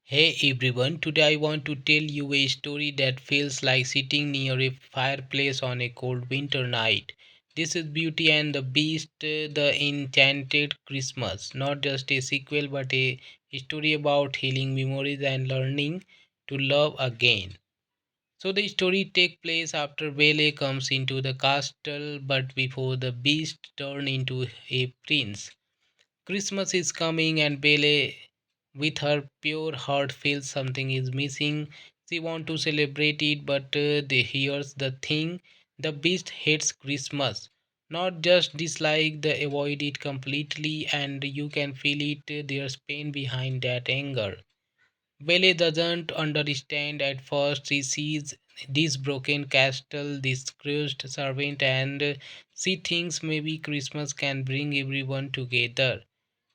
Hey everyone, today I want to tell you a story that feels like sitting near a fireplace on a cold winter night. This is Beauty and the Beast, the Enchanted Christmas. Not just a sequel, but a story about healing memories and learning to love again. So the story takes place after Belle comes into the castle, but before the beast turns into a prince. Christmas is coming, and Belle, with her pure heart, feels something is missing. She wants to celebrate it, but here's the thing: the beast hates Christmas. Not just dislike, the avoid it completely, and you can feel it. There's pain behind that anger. Belle doesn't understand at first. She sees this broken castle, this crushed servant, and she thinks maybe Christmas can bring everyone together.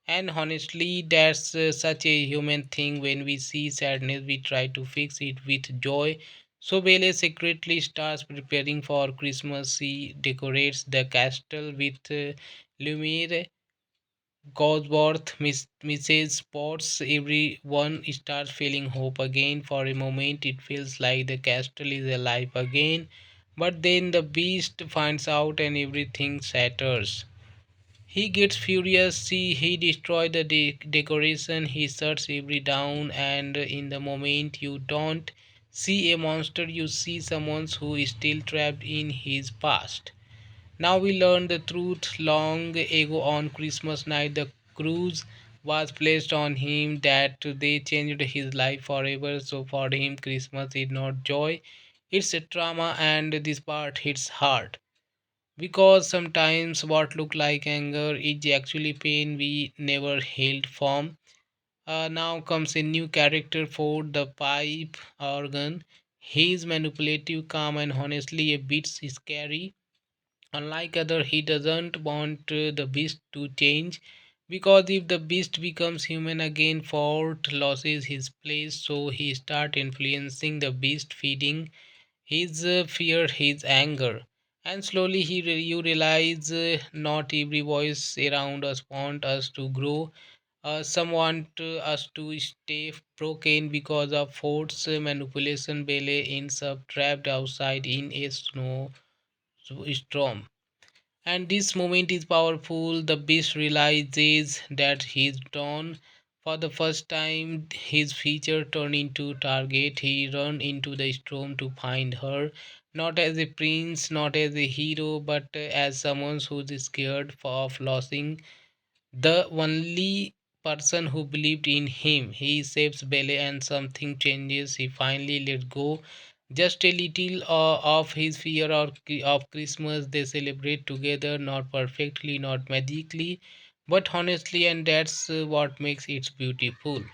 And honestly, that's such a human thing. When we see sadness, we try to fix it with joy. So Belle secretly starts preparing for Christmas. She decorates the castle with Lumiere, Gosworth, Mrs. Potts. Everyone starts feeling hope again. For a moment, it feels like the castle is alive again. But then the beast finds out and everything shatters. He gets furious. See, he destroys the decoration. He shuts every down, and in the moment you don't see a monster, you see someone who is still trapped in his past. Now we learn the truth. Long ago on Christmas night, the cruise was placed on him that they changed his life forever. So for him, Christmas is not joy; it's a trauma, and this part hits hard because sometimes what look like anger is actually pain we never healed from. Now comes a new character for the pipe organ. He's manipulative, calm, and honestly a bit scary. Unlike other, he doesn't want the beast to change, because if the beast becomes human again, Fort loses his place. So he start influencing the beast, feeding his fear, his anger, and slowly you realize not every voice around us want us to grow. Some want us to stay broken because of force manipulation. Belle ends up trapped outside in a storm, and this moment is powerful. The beast realizes that he's done. For the first time, his future turned into target. He run into the storm to find her, not as a prince, not as a hero, but as someone who's scared of losing the only person who believed in him. He saves Belle and something changes. He finally let go just a little of his fear of Christmas. They celebrate together, not perfectly, not magically, but honestly, and that's what makes it beautiful.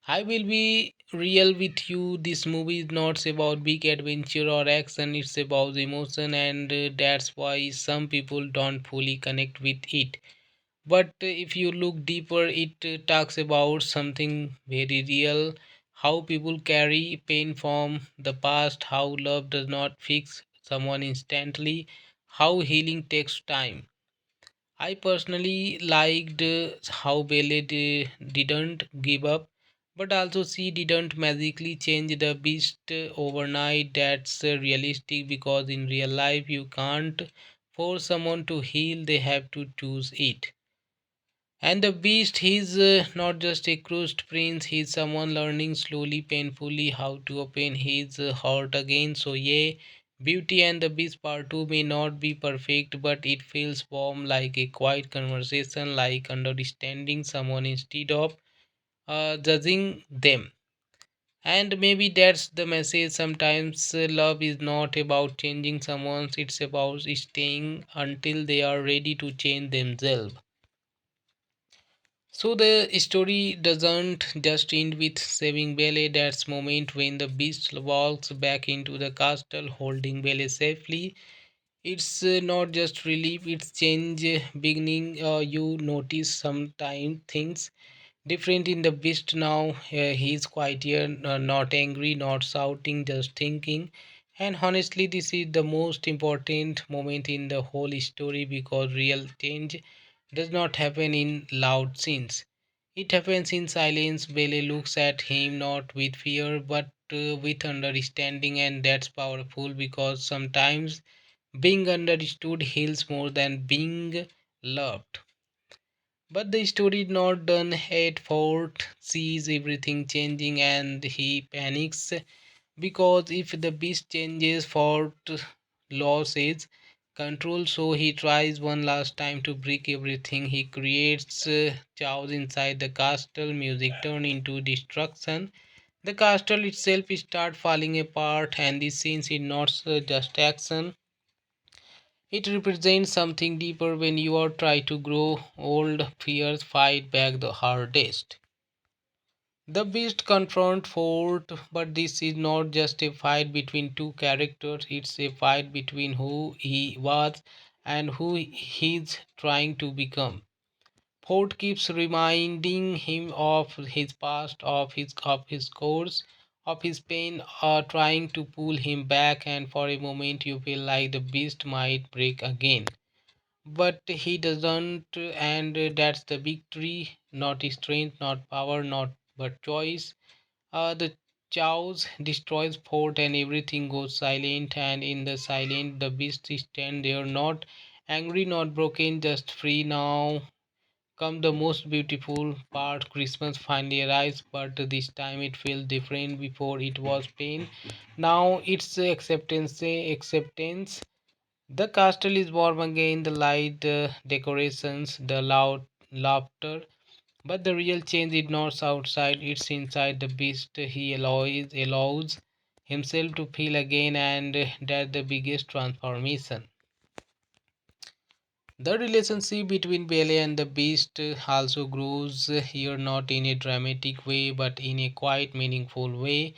I will be real with you. This movie is not about big adventure or action, it's about emotion, and that's why some people don't fully connect with it. But if you look deeper, it talks about something very real: how people carry pain from the past, how love does not fix someone instantly, how healing takes time. I personally liked how Belle didn't give up, but also she didn't magically change the beast overnight. That's realistic, because in real life you can't force someone to heal, they have to choose it. And the beast, he's not just a crushed prince, he's someone learning slowly, painfully, how to open his heart again. So, yeah, Beauty and the Beast Part 2 may not be perfect, but it feels warm, like a quiet conversation, like understanding someone instead of judging them. And maybe that's the message. Sometimes love is not about changing someone, it's about staying until they are ready to change themselves. So the story doesn't just end with saving Belle. That's moment when the beast walks back into the castle, holding Belle safely. It's not just relief; it's change beginning. You notice sometimes things different in the beast now. He's quieter, not angry, not shouting, just thinking. And honestly, this is the most important moment in the whole story, because real change does not happen in loud scenes. It happens in silence. Belle looks at him not with fear but with understanding, and that's powerful because sometimes being understood heals more than being loved. But the story not done at Fort sees everything changing and he panics because if the beast changes, Fort loses control, so he tries one last time to break everything. He creates chaos inside the castle, music turn into destruction. The castle itself start falling apart, and this scene is not just action. It represents something deeper. When you are trying to grow old, fears fight back the hardest. The beast confront Fort, but this is not just a fight between two characters, it's a fight between who he was and who he's trying to become. Fort keeps reminding him of his past, of his course, of his pain, trying to pull him back, and for a moment you feel like the beast might break again. But he doesn't, and that's the victory, not strength, not power, not but choice. The chaos destroys fort and everything goes silent, and in the silent, the beast stand there, not angry, not broken, just free. Now come the most beautiful part. Christmas finally arrives, but this time it feels different. Before it was pain, now it's acceptance. The castle is warm again, the light, decorations, the loud laughter. But the real change is not outside, it's inside the beast. He allows himself to feel again, and that's the biggest transformation. The relationship between Belle and the beast also grows here, not in a dramatic way, but in a quite meaningful way.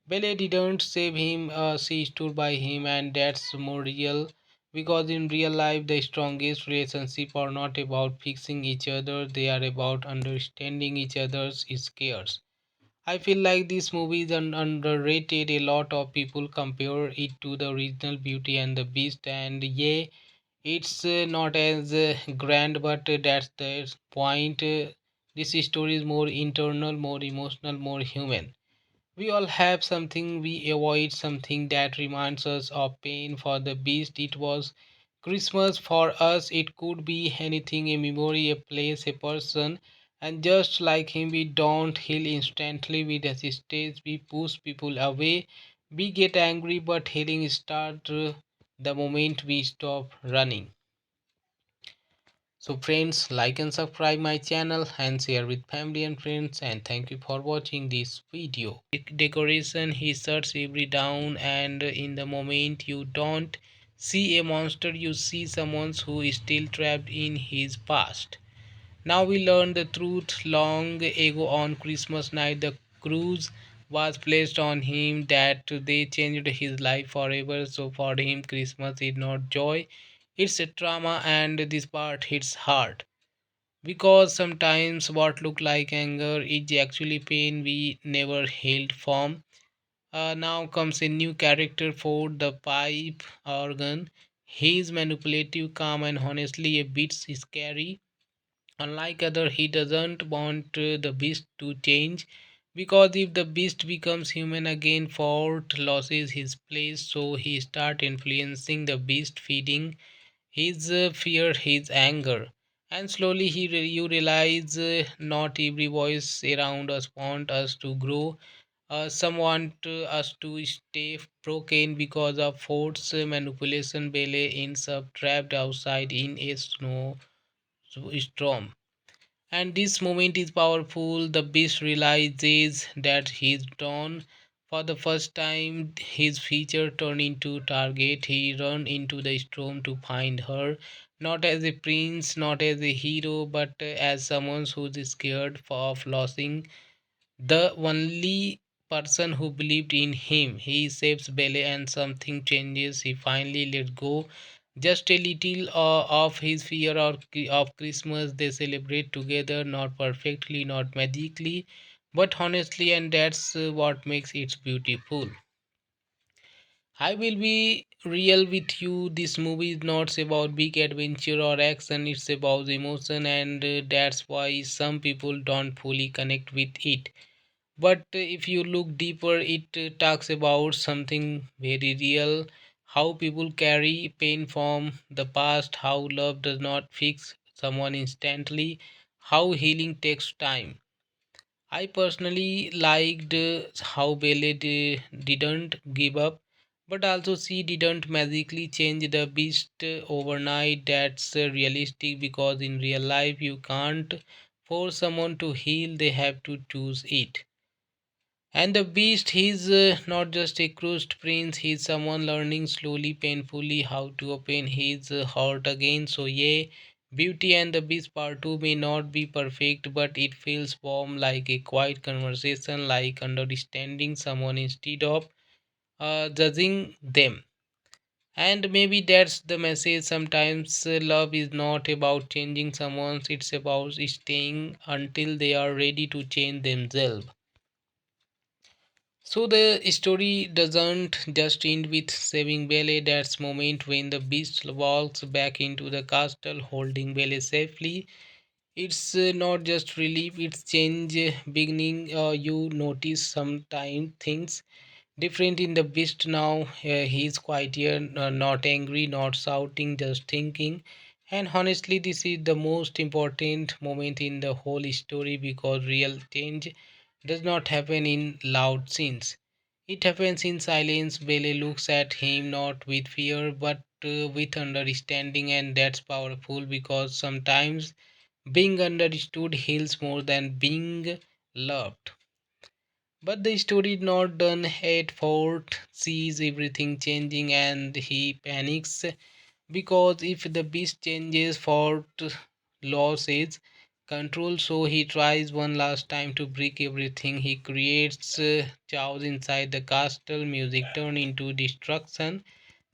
Belle didn't save him, she stood by him, and that's more real because in real life, the strongest relationships are not about fixing each other, they are about understanding each other's scares. I feel like this movie is underrated. A lot of people compare it to the original Beauty and the Beast, and yeah, it's not as grand, but that's the point. This story is more internal, more emotional, more human. We all have something we avoid, something that reminds us of pain. For the beast, it was Christmas. For us, it could be anything, a memory, a place, a person. And just like him, we don't heal instantly, we hesitate, we push people away, we get angry, but healing starts the moment we stop running. So friends, like and subscribe my channel and share with family and friends, and thank you for watching this video. Decoration he shuts every down, and in the moment you don't see a monster, you see someone who is still trapped in his past. Now we learn the truth. Long ago on Christmas night, the cruise was placed on him that they changed his life forever. So for him, Christmas is not joy, it's a trauma, and this part hits hard. Because sometimes what look like anger is actually pain we never healed from. Now comes a new character for the pipe organ. He is manipulative, calm, and honestly a bit scary. Unlike other, he doesn't want the beast to change because if the beast becomes human again, Fort loses his place. So he start influencing the beast, feeding his fear, his anger, and slowly you realize not every voice around us want us to grow. Some want us to stay broken because of Fort's manipulation. Belle ends up trapped outside in a storm, and this moment is powerful. The beast realizes that he's done. For the first time, his future turned into target. He run into the storm to find her, not as a prince, not as a hero, but as someone who's scared of losing the only person who believed in him. He saves Belle and something changes. He finally let go just a little of his fear of Christmas. They celebrate together, not perfectly, not magically, but honestly, and that's what makes it beautiful. I will be real with you. This movie is not about big adventure or action, it's about emotion, and that's why some people don't fully connect with it. But if you look deeper, it talks about something very real, how people carry pain from the past, how love does not fix someone instantly, how healing takes time. I personally liked how Belle didn't give up, but also she didn't magically change the beast overnight. That's realistic because in real life you can't force someone to heal, they have to choose it. And the beast, he's not just a crushed prince, he's someone learning slowly, painfully how to open his heart again. So, yeah, Beauty and the Beast Part 2 may not be perfect, but it feels warm like a quiet conversation, like understanding someone instead of judging them. And maybe that's the message. Sometimes love is not about changing someone, it's about staying until they are ready to change themselves. So the story doesn't just end with saving Belle. That's moment when the beast walks back into the castle, holding Belle safely. It's not just relief; it's change beginning. You notice sometimes things different in the beast now. He's quieter, not angry, not shouting, just thinking. And honestly, this is the most important moment in the whole story because real change does not happen in loud scenes. It happens in silence. Bele looks at him not with fear but with understanding, and that's powerful because sometimes being understood heals more than being loved. But the story is not done at Fort sees everything changing and he panics because if the beast changes, Fort loses control. So he tries one last time to break everything. He creates chaos inside the castle. Music turn into destruction.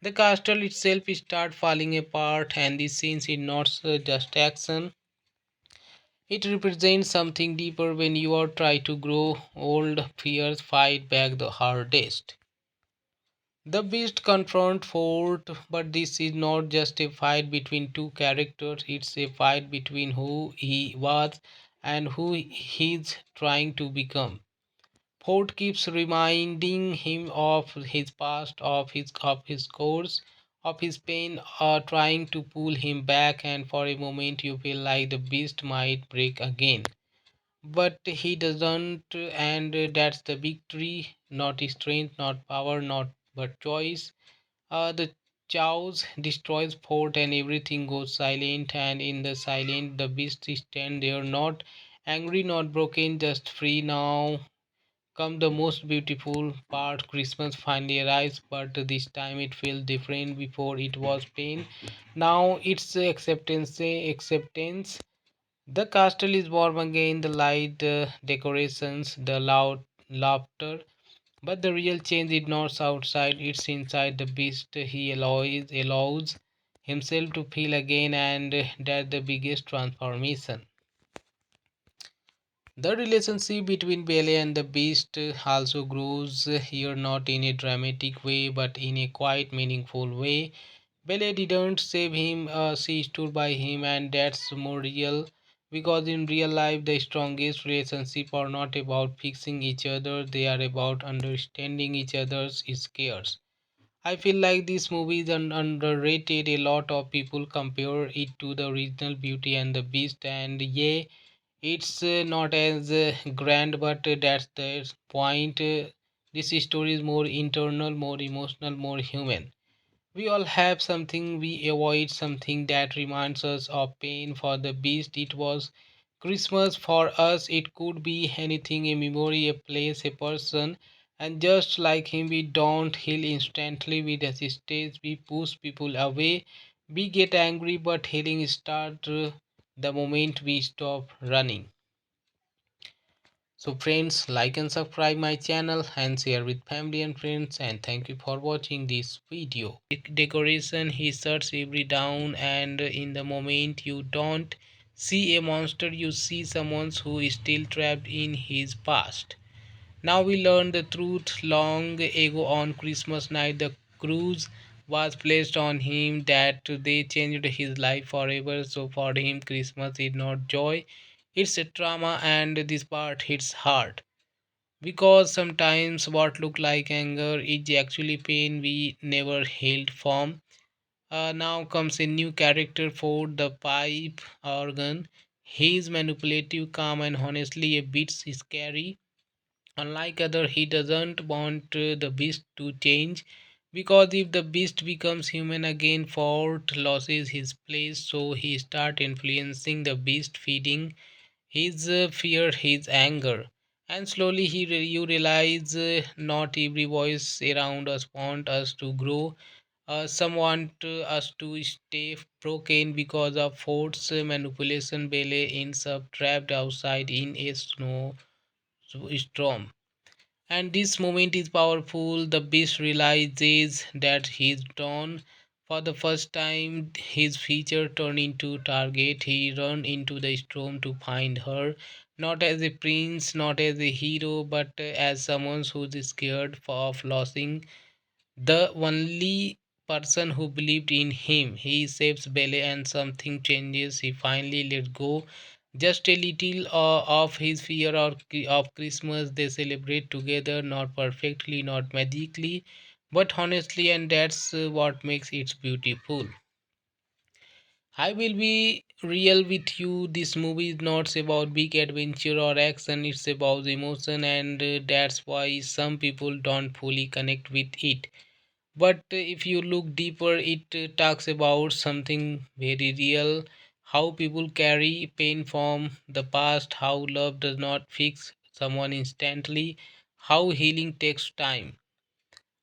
The castle itself start falling apart, and this scene is not just action. It represents something deeper. When you are trying to grow old, fears fight back the hardest. The beast confront Fort, but this is not just a fight between two characters, it's a fight between who he was and who he's trying to become. Fort keeps reminding him of his past, of his course, of his pain, trying to pull him back, and for a moment you feel like the beast might break again. But he doesn't, and that's the victory, not strength, not power, not but choice. The chaos destroys fort and everything goes silent, and in the silence the beast stand there, not angry, not broken, just free. Now come the most beautiful part. Christmas finally arrives, but this time it feels different. Before it was pain, now it's acceptance. The castle is warm again, the light, decorations, the loud laughter. But the real change is not outside, it's inside the beast. He allows himself to feel again, and that's the biggest transformation. The relationship between Belle and the beast also grows here, not in a dramatic way, but in a quite meaningful way. Belle didn't save him, she stood by him, and that's more real because in real life, the strongest relationships are not about fixing each other, they are about understanding each other's scares. I feel like this movie is underrated. A lot of people compare it to the original Beauty and the Beast, and yeah, it's not as grand, but that's the point. This story is more internal, more emotional, more human. We all have something we avoid, something that reminds us of pain. For the beast, it was Christmas. For us, it could be anything, a memory, a place, a person. And just like him, we don't heal instantly. We resist, we push people away, we get angry, but healing starts the moment we stop running. So friends, like and subscribe my channel and share with family and friends, and thank you for watching this video. Decoration, he shuts every down, and in the moment you don't see a monster, you see someone who is still trapped in his past. Now we learn the truth long ago on Christmas night. The cruise was placed on him that they changed his life forever. So for him, Christmas is not joy, it's a trauma, and this part hits hard. Because sometimes what look like anger is actually pain we never healed from. Now comes a new character for the pipe organ. He's manipulative, calm, and honestly a bit scary. Unlike other, he doesn't want the beast to change, because if the beast becomes human again, Fort loses his place. So he start influencing the beast, feeding his fear, his anger, and slowly you realize not every voice around us want us to grow. Some want us to stay broken because of Fort's manipulation. Bele ends up trapped outside in a storm. And this moment is powerful. The beast realizes that he's drawn. For the first time, his future turned into target. He run into the storm to find her, not as a prince, not as a hero, but as someone who's scared of losing the only person who believed in him. He saves Belle and something changes. He finally let go just a little of his fear of Christmas. They celebrate together, not perfectly, not magically, but honestly, and that's what makes it beautiful. I will be real with you. This movie is not about big adventure or action, it's about emotion, and that's why some people don't fully connect with it. But if you look deeper, it talks about something very real: how people carry pain from the past, how love does not fix someone instantly, how healing takes time.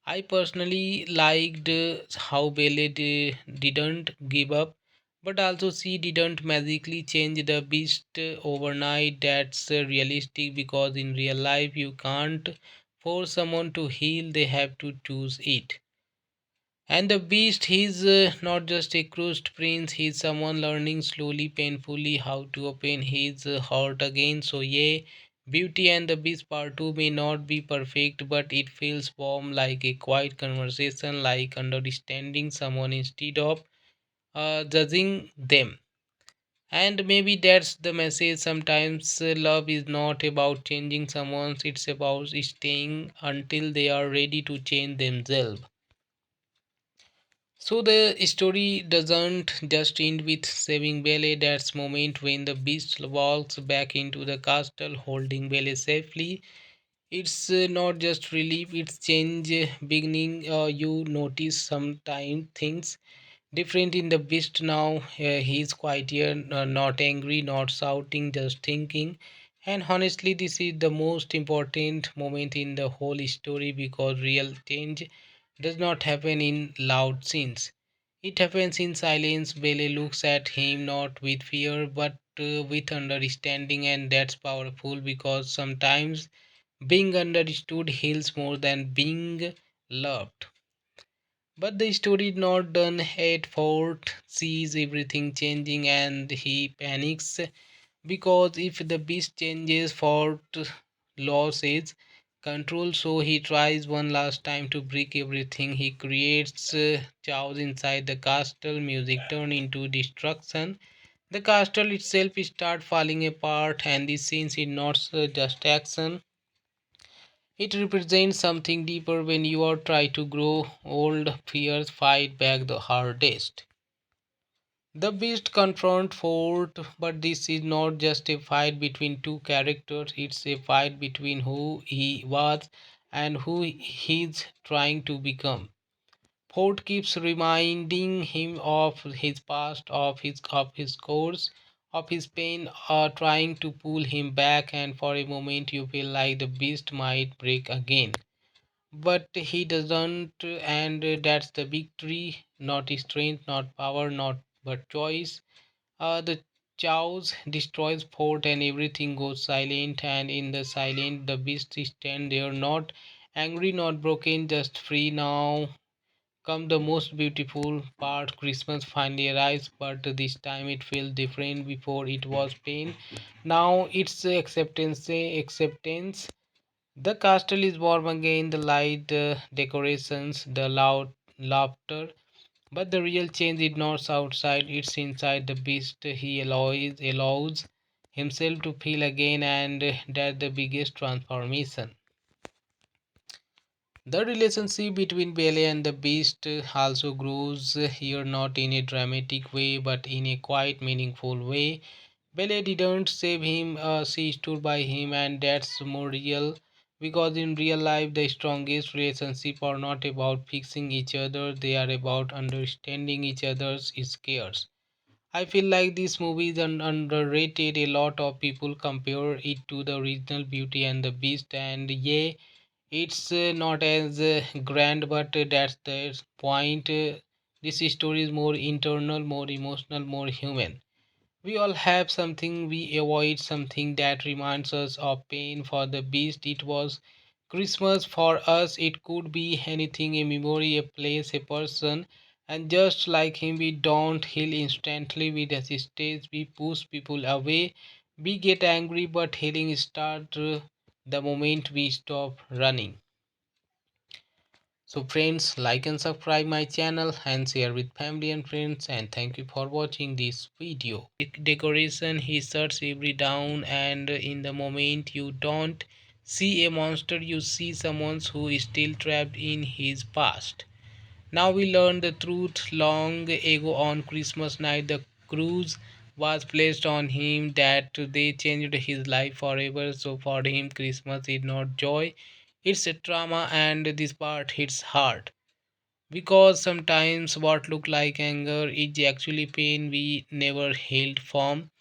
I personally liked how Belle didn't give up, but also she didn't magically change the beast overnight. That's realistic, because in real life you can't force someone to heal, they have to choose it. And the beast, he's not just a crushed prince, he's someone learning slowly, painfully how to open his heart again. So, yeah, Beauty and the Beast Part 2 may not be perfect, but it feels warm, like a quiet conversation, like understanding someone instead of judging them. And maybe that's the message. Sometimes love is not about changing someone, it's about staying until they are ready to change themselves. So the story doesn't just end with saving Belle. That's moment when the beast walks back into the castle, holding Belle safely. It's not just relief; it's change beginning. You notice sometime things different in the beast now. He's quieter, not angry, not shouting, just thinking. And honestly, this is the most important moment in the whole story, because real change does not happen in loud scenes. It happens in silence. Bele looks at him not with fear but with understanding, and that's powerful, because sometimes being understood heals more than being loved. But the story is not done. At Fort sees everything changing and he panics, because if the beast changes, Fort loses control. So he tries one last time to break everything. He creates chaos inside the castle. Music turn into destruction. The castle itself start falling apart, and this scene is not just action. It represents something deeper. When you are trying to grow old, fears fight back the hardest. The beast confront Fort, but this is not just a fight between two characters, it's a fight between who he was and who he's trying to become. Fort keeps reminding him of his past, of his course, of his pain, trying to pull him back, and for a moment you feel like the beast might break again. But he doesn't, and that's the victory, not strength, not power, not but choice. The chaos destroys fort and everything goes silent, and in the silence the beast stand there, not angry, not broken, just free. Now come the most beautiful part. Christmas finally arrives, but this time it feels different. Before it was pain, now it's acceptance. The castle is warm again, the light decorations, the loud laughter. But the real change is not outside, it's inside the beast. He allows himself to feel again, and that's the biggest transformation. The relationship between Belle and the beast also grows here, not in a dramatic way but in a quite meaningful way. Belle didn't save him, she stood by him, and that's more real because in real life, the strongest relationships are not about fixing each other, they are about understanding each other's scares. I feel like this movie is underrated. A lot of people compare it to the original Beauty and the Beast, and yeah, it's not as grand, but that's the point. This story is more internal, more emotional, more human. We all have something we avoid, something that reminds us of pain. For the beast, it was Christmas. For us, it could be anything, a memory, a place, a person. And just like him, we don't heal instantly. We resist, we push people away, we get angry, but healing starts the moment we stop running. So friends, like and subscribe my channel and share with family and friends, and thank you for watching this video. Decoration he shuts every down, and in the moment you don't see a monster, you see someone who is still trapped in his past. Now we learn the truth. Long ago on Christmas night, the cruise was placed on him that they changed his life forever. So for him, Christmas is not joy, it's a trauma, and this part hits hard. Because sometimes what look like anger is actually pain we never healed from.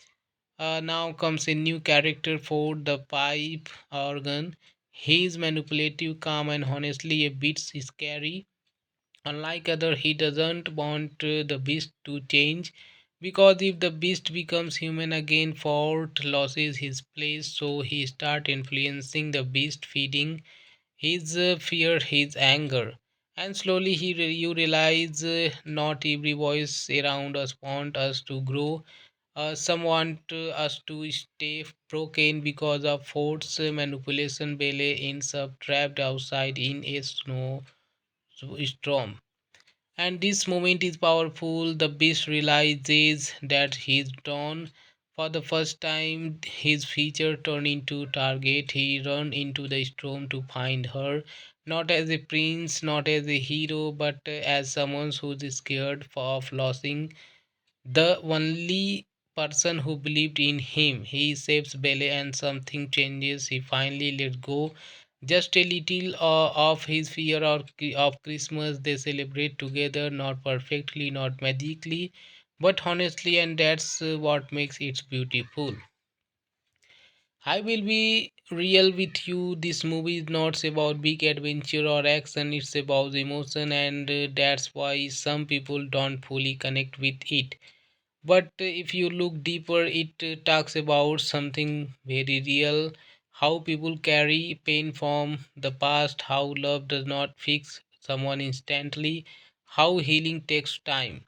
Now comes a new character for the pipe organ. He is manipulative, calm, and honestly a bit scary. Unlike other, he doesn't want the beast to change because if the beast becomes human again, Fort loses his place. So he start influencing the beast, feeding his fear, his anger, and slowly you realize not every voice around us want us to grow. Some want us to stay broken because of Fort's manipulation. Bele ends up trapped outside in a snow storm, and this moment is powerful. The beast realizes that he's done. For the first time, his future turned into target. He run into the storm to find her, not as a prince, not as a hero, but as someone who's scared of losing the only person who believed in him. He saves Belle and something changes. He finally lets go just a little of his fear of Christmas. They celebrate together, not perfectly, not magically, but honestly, and that's what makes it beautiful. I will be real with you. This movie is not about big adventure or action, it's about emotion, and that's why some people don't fully connect with it. But if you look deeper, it talks about something very real, how people carry pain from the past, how love does not fix someone instantly, how healing takes time.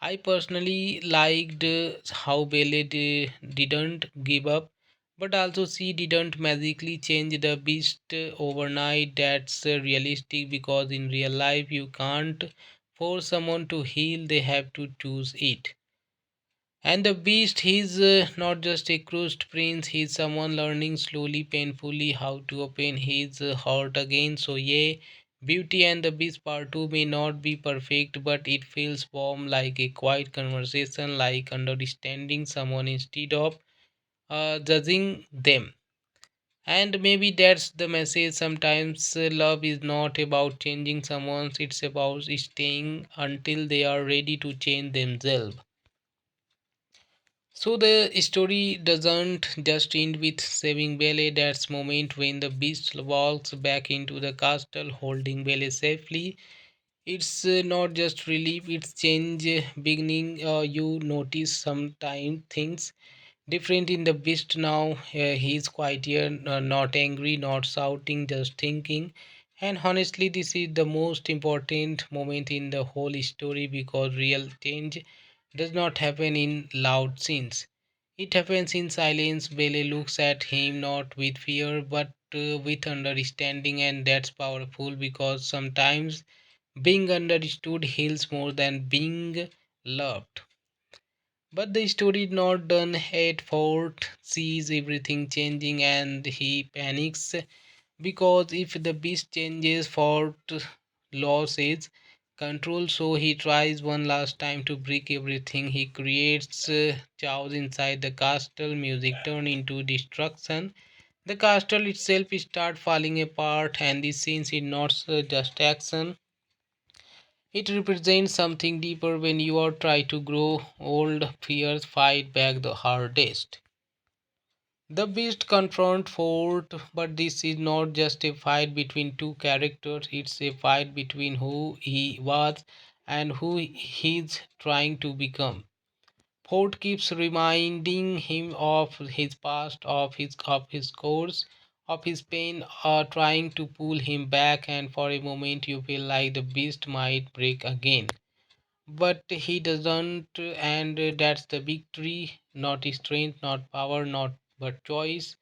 I personally liked how Belle didn't give up, but also she didn't magically change the beast overnight. That's realistic because in real life you can't force someone to heal, they have to choose it. And the beast, he's not just a crushed prince, he's someone learning slowly, painfully how to open his heart again. So, yeah, Beauty and the Beast Part 2 may not be perfect, but it feels warm like a quiet conversation, like understanding someone instead of judging them. And maybe that's the message. Sometimes love is not about changing someone, it's about staying until they are ready to change themselves. So the story doesn't just end with saving Belle. That's moment when the beast walks back into the castle, holding Belle safely. It's not just relief; it's change beginning. You notice sometime things different in the beast now. He's quieter, not angry, not shouting, just thinking. And honestly, this is the most important moment in the whole story because real change does not happen in loud scenes. It happens in silence. Belle looks at him not with fear but with understanding, and that's powerful because sometimes Being understood heals more than being loved. But the story is not done at Fort sees everything changing and he panics because if the beast changes Fort loses control, so he tries one last time to break everything. He creates chaos inside the castle, music turn into destruction. The castle itself start falling apart and the scenes is not just action. It represents something deeper when you are trying to grow old, fears fight back the hardest. The beast confront Fort, but this is not just a fight between two characters, it's a fight between who he was and who he's trying to become. Fort keeps reminding him of his past, of his course, of his pain, trying to pull him back, and for a moment you feel like the beast might break again. But he doesn't, and that's the victory, not strength, not power, not but choice.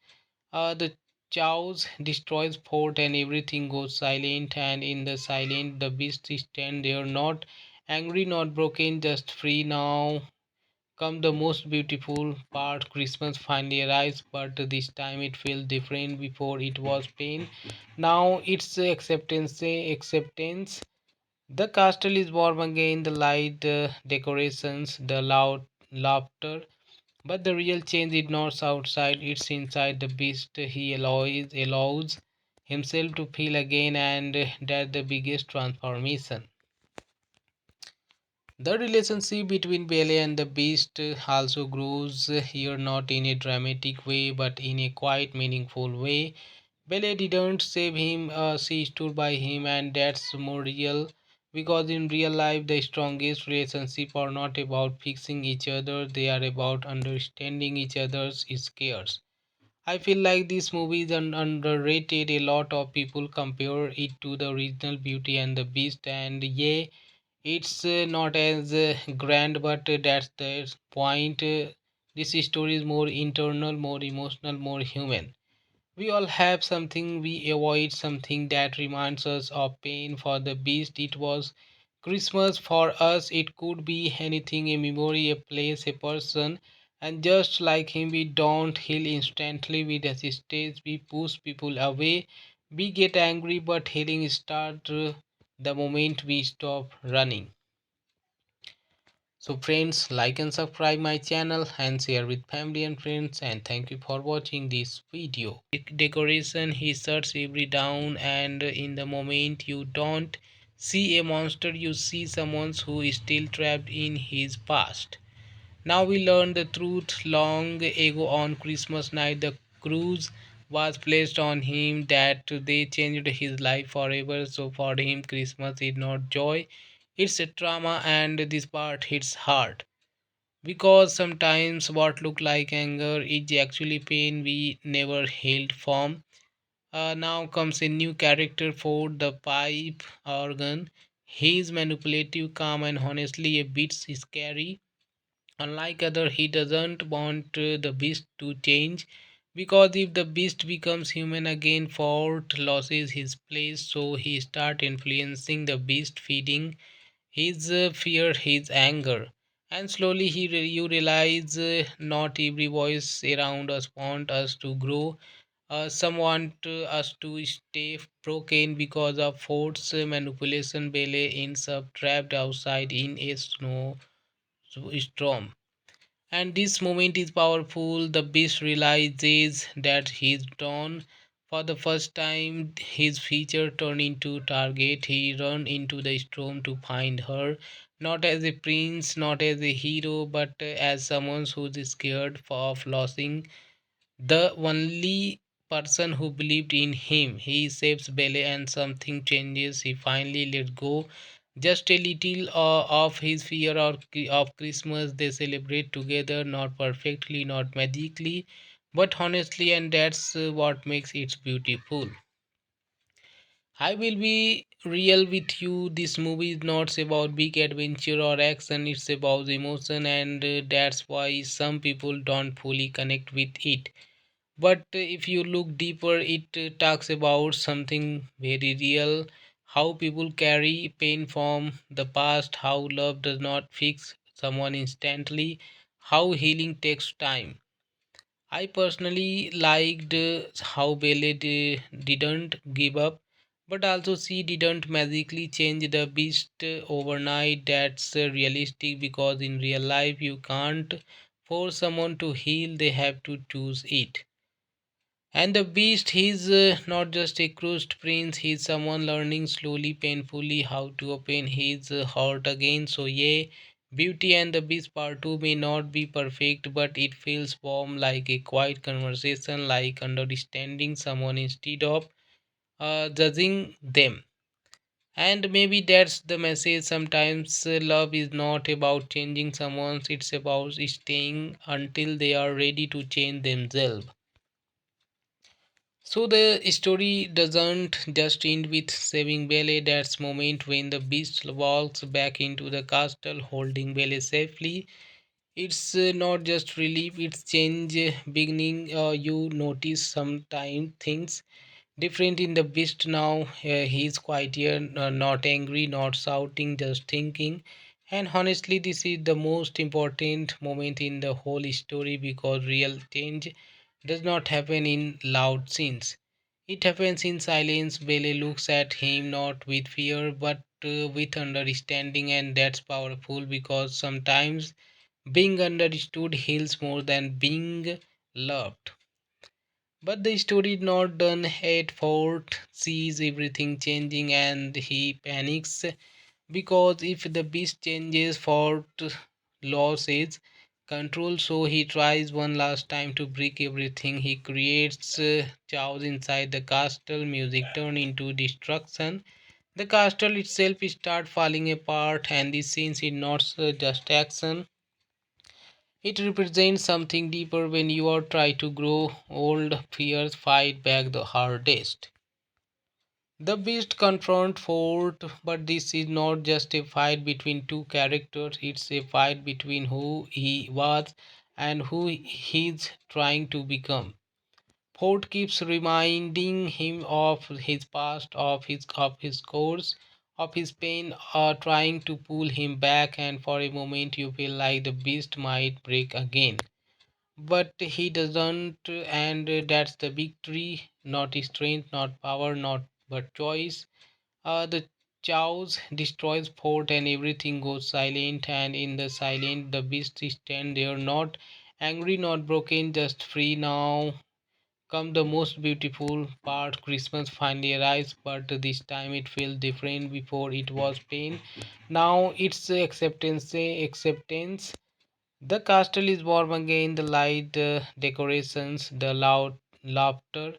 The chaos destroys fort and everything goes silent, and in the silence the beast stand there, not angry, not broken, just free. Now come the most beautiful part. Christmas finally arrives, but this time it feels different. Before it was pain, now it's acceptance. The castle is warm again, the light, decorations, the loud laughter. But the real change is not outside, it's inside the beast. He allows himself to feel again, and that's the biggest transformation. The relationship between Belle and the beast also grows here, not in a dramatic way, but in a quite meaningful way. Belle didn't save him, she stood by him, and that's more real. Because in real life, the strongest relationships are not about fixing each other, they are about understanding each other's scares. I feel like this movie is underrated. A lot of people compare it to the original Beauty and the Beast, and yeah, it's not as grand, but that's the point. This story is more internal, more emotional, more human. We all have something we avoid, something that reminds us of pain. For the beast, it was Christmas. For us, it could be anything, a memory, a place, a person. And just like him, we don't heal instantly. We resist, we push people away, we get angry, but healing starts the moment we stop running. So friends, like and subscribe my channel and share with family and friends, and thank you for watching this video. Decoration he shuts every down, and in the moment you don't see a monster, you see someone who is still trapped in his past. Now we learn the truth. Long ago on Christmas night, the cruise was placed on him that they changed his life forever. So for him, Christmas is not joy, it's a trauma, and this part hits hard. Because sometimes what look like anger is actually pain we never healed from. Now comes a new character for the pipe organ. He's manipulative, calm, and honestly a bit scary. Unlike other, he doesn't want the beast to change, because if the beast becomes human again, Fort loses his place, so he start influencing the beast, feeding his fear, his anger. And slowly you realize not every voice around us want us to grow. Some want us to stay broken because of Fort's manipulation. Bele ends up trapped outside in a snow storm, and this moment is powerful. The beast realizes that he's done. For the first time, his future turned into target. He run into the storm to find her, not as a prince, not as a hero, but as someone who's scared of losing the only person who believed in him. He saves Belle and something changes. He finally let go just a little of his fear of Christmas. They celebrate together, not perfectly, not magically, but honestly, and that's what makes it beautiful. I will be real with you. This movie is not about big adventure or action, it's about emotion, and that's why some people don't fully connect with it. But if you look deeper, it talks about something very real. how people carry pain from the past, how love does not fix someone instantly, how healing takes time. I personally liked how Bele didn't give up, but also she didn't magically change the beast overnight. That's realistic because in real life you can't force someone to heal, they have to choose it. And the beast, he's not just a crushed prince, he's someone learning slowly, painfully how to open his heart again. So, yeah, Beauty and the Beast Part 2 may not be perfect, but it feels warm like a quiet conversation, like understanding someone instead of judging them. And maybe that's the message. Sometimes love is not about changing someone, it's about staying until they are ready to change themselves. So the story doesn't just end with saving Belle. That's moment when the beast walks back into the castle, holding Belle safely. It's not just relief; it's change beginning. You notice sometime things different in the beast now. He's quieter, not angry, not shouting, just thinking. And honestly, this is the most important moment in the whole story because real change does not happen in loud scenes. It happens in silence. Belle looks at him not with fear but with understanding, and that's powerful because sometimes being understood heals more than being loved. But the story is not done at Fort sees everything changing and he panics because if the beast changes Fort loses control, so he tries one last time to break everything. He creates chaos inside the castle, music turn into destruction. The castle itself start falling apart and the scenes is not just action. It represents something deeper when you are trying to grow old, fears fight back the hardest. The beast confront Fort, but this is not just a fight between two characters, it's a fight between who he was and who he's trying to become. Fort keeps reminding him of his past, of his course, of his pain, trying to pull him back, and for a moment you feel like the beast might break again. But he doesn't, and that's the victory, not strength, not power, not but choice. The chaos destroys fort and everything goes silent, and in the silence the beast stand there, not angry, not broken, just free. Now come the most beautiful part. Christmas finally arrives, but this time it feels different. Before it was pain, now it's acceptance. The castle is warm again, the light decorations, the loud laughter.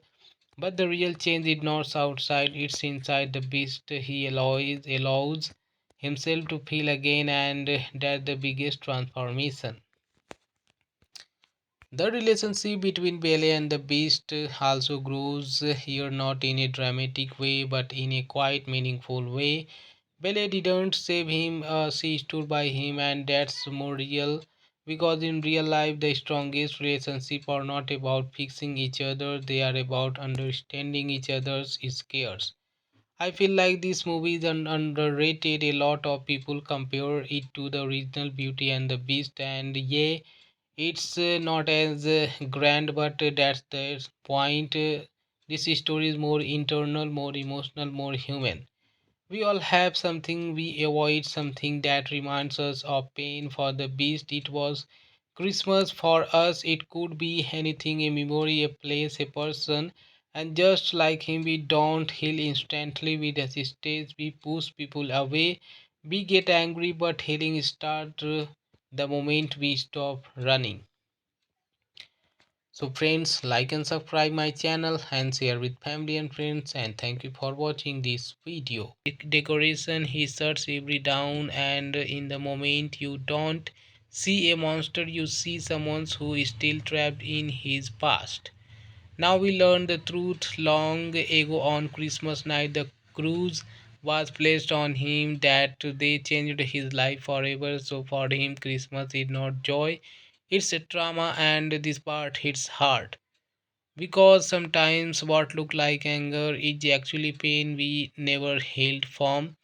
But the real change is not outside, it's inside the beast. He allows himself to feel again, and that's the biggest transformation. The relationship between Belle and the beast also grows here, not in a dramatic way, but in a quite meaningful way. Belle didn't save him, she stood by him, and that's more real because in real life, the strongest relationships are not about fixing each other, they are about understanding each other's scares. I feel like this movie is underrated. A lot of people compare it to the original Beauty and the Beast, and yeah, it's not as grand, but that's the point. This story is more internal, more emotional, more human. We all have something we avoid, something that reminds us of pain. For the beast, it was Christmas. For us, it could be anything, a memory, a place, a person. And just like him, we don't heal instantly, we hesitate, we push people away, we get angry, but healing starts the moment we stop running. So friends, like and subscribe my channel and share with family and friends, and thank you for watching this video. Decoration, he shuts every down, and in the moment you don't see a monster, you see someone who is still trapped in his past. Now we learn the truth. Long ago on Christmas night, the cruise was placed on him that they changed his life forever. So for him, Christmas is not joy, it's a trauma, and this part hits hard. because sometimes what look like anger is actually pain we never healed from.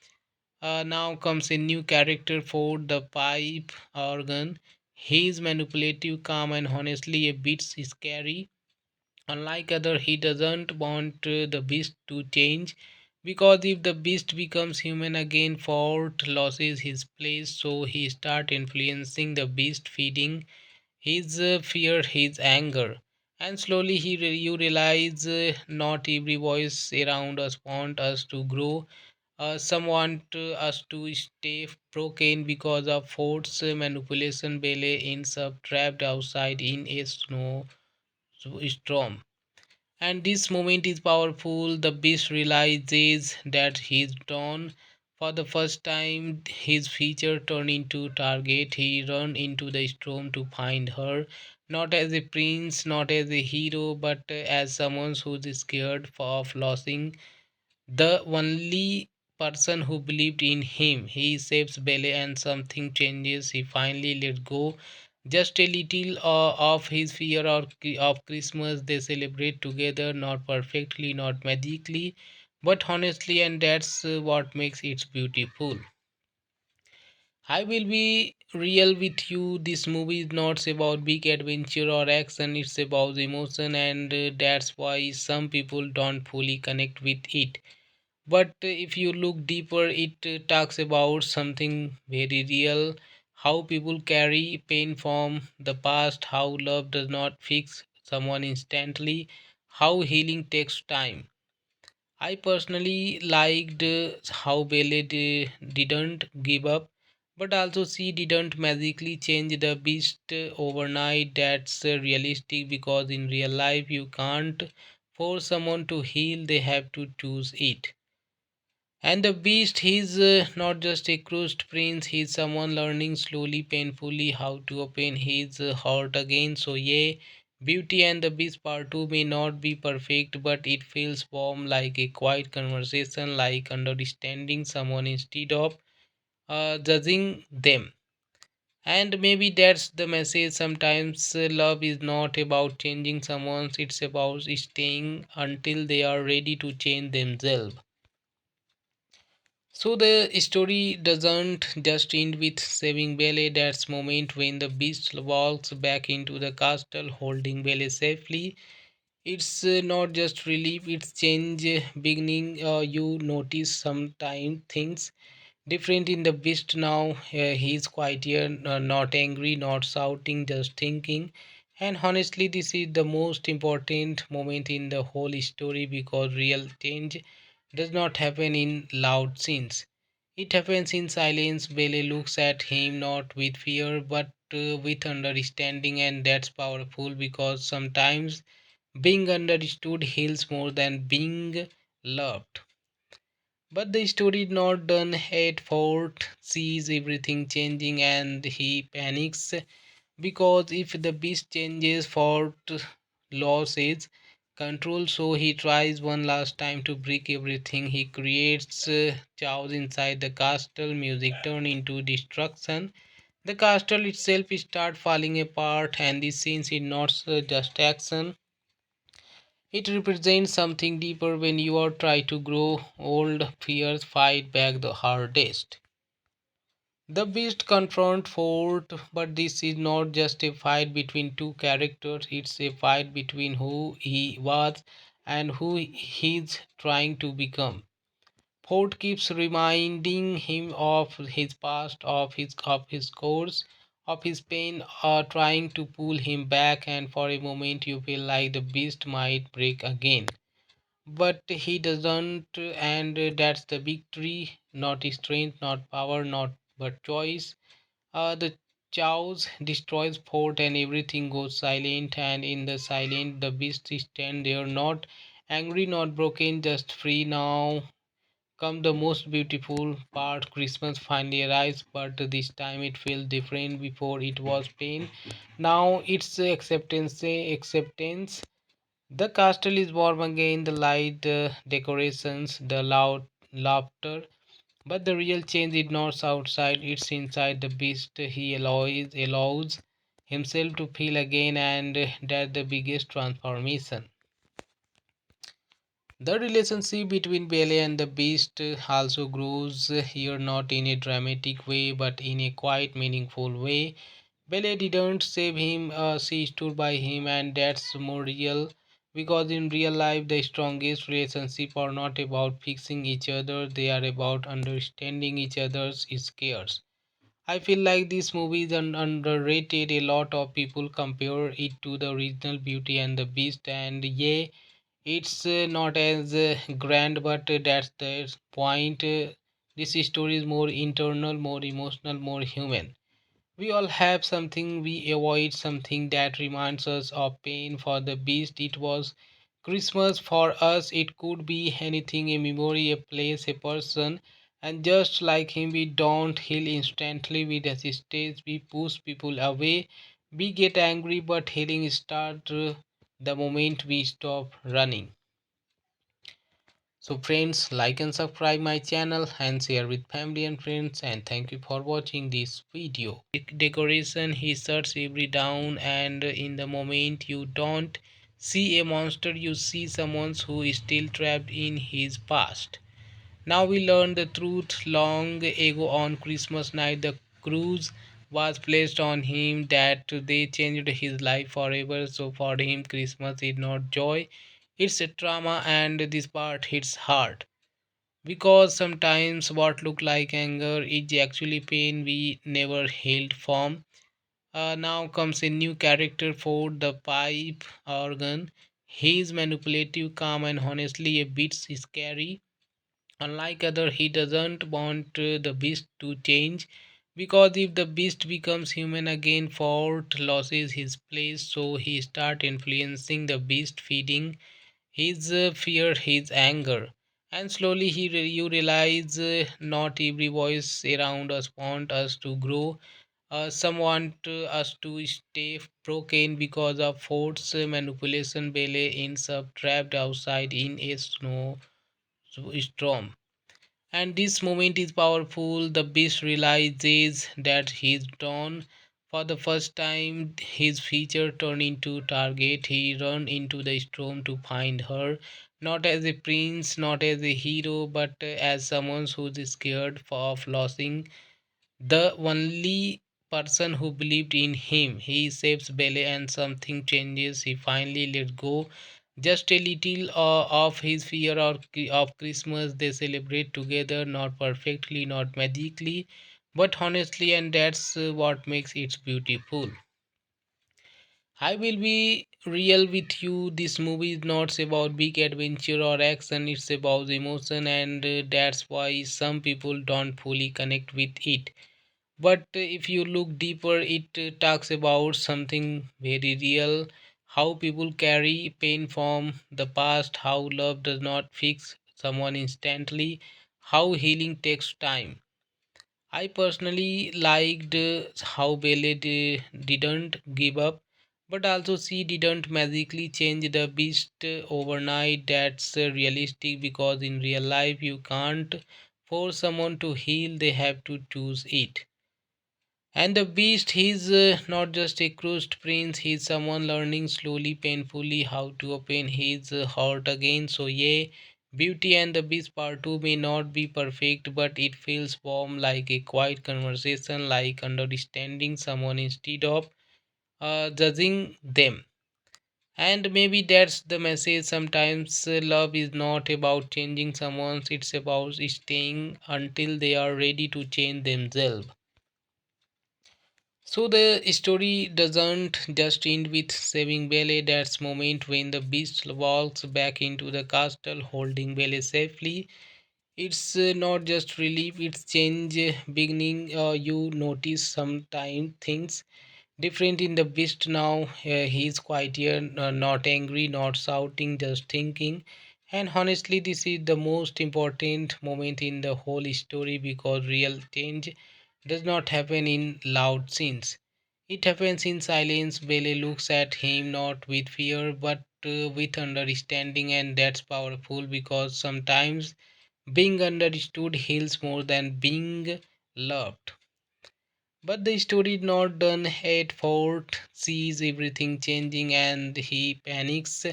Now comes a new character for the pipe organ. He's manipulative, calm, and honestly a bit scary. Unlike other, he doesn't want the beast to change, because if the beast becomes human again, Fort loses his place. So he start influencing the beast, feeding his fear, his anger, and slowly you realize not every voice around us want us to grow. Some want us to stay broken because of force manipulation. Bele ends up trapped outside in a storm. And this moment is powerful. The beast realizes that he's done. For the first time, his future turned into target. He run into the storm to find her, not as a prince, not as a hero, but as someone who's scared of losing the only person who believed in him. He saves Belle and something changes. He finally let go just a little of his fear of Christmas. They celebrate together, not perfectly, not magically, but honestly, and that's what makes it beautiful. I will be real with you. This movie is not about big adventure or action, it's about emotion, and that's why some people don't fully connect with it. But if you look deeper, it talks about something very real: how people carry pain from the past, how love does not fix someone instantly, how healing takes time. I personally liked how Belle didn't give up, but also she didn't magically change the beast overnight. That's realistic, because in real life you can't force someone to heal, they have to choose it. And the beast, he's not just a crushed prince, he's someone learning slowly, painfully how to open his heart again. So, yeah, Beauty and the Beast Part 2 may not be perfect, but it feels warm, like a quiet conversation, like understanding someone instead of judging them. And maybe that's the message. Sometimes love is not about changing someone, it's about staying until they are ready to change themselves. So the story doesn't just end with saving Belle. That's moment when the beast walks back into the castle, holding Belle safely. It's not just relief; it's change beginning. You notice sometimes things different in the beast now. He's quieter, not angry, not shouting, just thinking. And honestly, this is the most important moment in the whole story, because real change does not happen in loud scenes. It happens in silence. Bele looks at him not with fear but with understanding, and that's powerful, because sometimes being understood heals more than being loved. But the story is not done at Fort sees everything changing and he panics, because if the beast changes, Fort loses control. So he tries one last time to break everything. He creates chaos inside the castle. Music turn into destruction. The castle itself start falling apart, and this scene is not just action. It represents something deeper. When you are trying to grow old, fears fight back the hardest. The beast confront Fort, but this is not just a fight between two characters, it's a fight between who he was and who he's trying to become. Fort keeps reminding him of his past, of his course, of his pain, trying to pull him back, and for a moment you feel like the beast might break again. But he doesn't, and that's the victory. Not strength, not power, not but choice. The chaos destroys fort and everything goes silent, and in the silent the beast stand there, not angry, not broken, just free. Now come the most beautiful part. Christmas finally arrives, but this time it feels different. Before it was pain, now it's acceptance. The castle is warm again, the light, decorations, the loud laughter. But the real change is not outside, it's inside the beast. He allows himself to feel again, and that's the biggest transformation. The relationship between Belle and the Beast also grows here, not in a dramatic way but in a quite meaningful way. Belle didn't save him, she stood by him, and that's more real because in real life, the strongest relationships are not about fixing each other, they are about understanding each other's scares. I feel like this movie is underrated. A lot of people compare it to the original Beauty and the Beast, and yeah, it's not as grand, but that's the point. This story is more internal, more emotional, more human. We all have something we avoid, something that reminds us of pain. For the Beast, it was Christmas. For us, it could be anything, a memory, a place, a person. And just like him, we don't heal instantly, we hesitate, we push people away, we get angry, but healing starts the moment we stop running. So friends, like and subscribe my channel and share with family and friends, and thank you for watching this video. Decoration he shuts every down, and in the moment you don't see a monster, you see someone who is still trapped in his past. Now we learn the truth long ago on Christmas night. The cruise was placed on him that they changed his life forever. So for him, Christmas is not joy, it's a trauma, and this part hits hard. Because sometimes what look like anger is actually pain we never healed from. Now comes a new character for the pipe organ. He is manipulative, calm, and honestly a bit scary. Unlike other, he doesn't want the beast to change because if the beast becomes human again, Fort loses his place. So he start influencing the beast, feeding his fear, his anger, and slowly you realize not every voice around us want us to grow. Some want us to stay broken because of Fort's manipulation. Bele ends up trapped outside in a storm, and this moment is powerful. The beast realizes that he's done. For the first time, his future turned into target. He run into the storm to find her, not as a prince, not as a hero, but as someone who's scared of losing the only person who believed in him. He saves Belle and something changes. He finally lets go. Just a little of his fear of Christmas. They celebrate together, not perfectly, not magically, but honestly, and that's what makes it beautiful. I will be real with you. This movie is not about big adventure or action, it's about emotion, and that's why some people don't fully connect with it. But if you look deeper, it talks about something very real, how people carry pain from the past, how love does not fix someone instantly, how healing takes time. I personally liked how Belle didn't give up, but also she didn't magically change the beast overnight. That's realistic because in real life you can't force someone to heal, they have to choose it. And the beast, he's not just a crushed prince, he's someone learning slowly, painfully how to open his heart again. So, yeah, Beauty and the Beast Part 2 may not be perfect, but it feels warm like a quiet conversation, like understanding someone instead of judging them. And maybe that's the message. Sometimes love is not about changing someone, it's about staying until they are ready to change themselves. So the story doesn't just end with saving Belle. That's moment when the beast walks back into the castle holding Belle safely. It's not just relief, it's change beginning. You notice sometimes things different in the beast now. He's quieter, not angry, not shouting, just thinking. And honestly, this is the most important moment in the whole story because real change does not happen in loud scenes. It happens in silence. Bele looks at him not with fear but with understanding, and that's powerful because sometimes being understood heals more than being loved. But the story is not done. At Fort sees everything changing and he panics.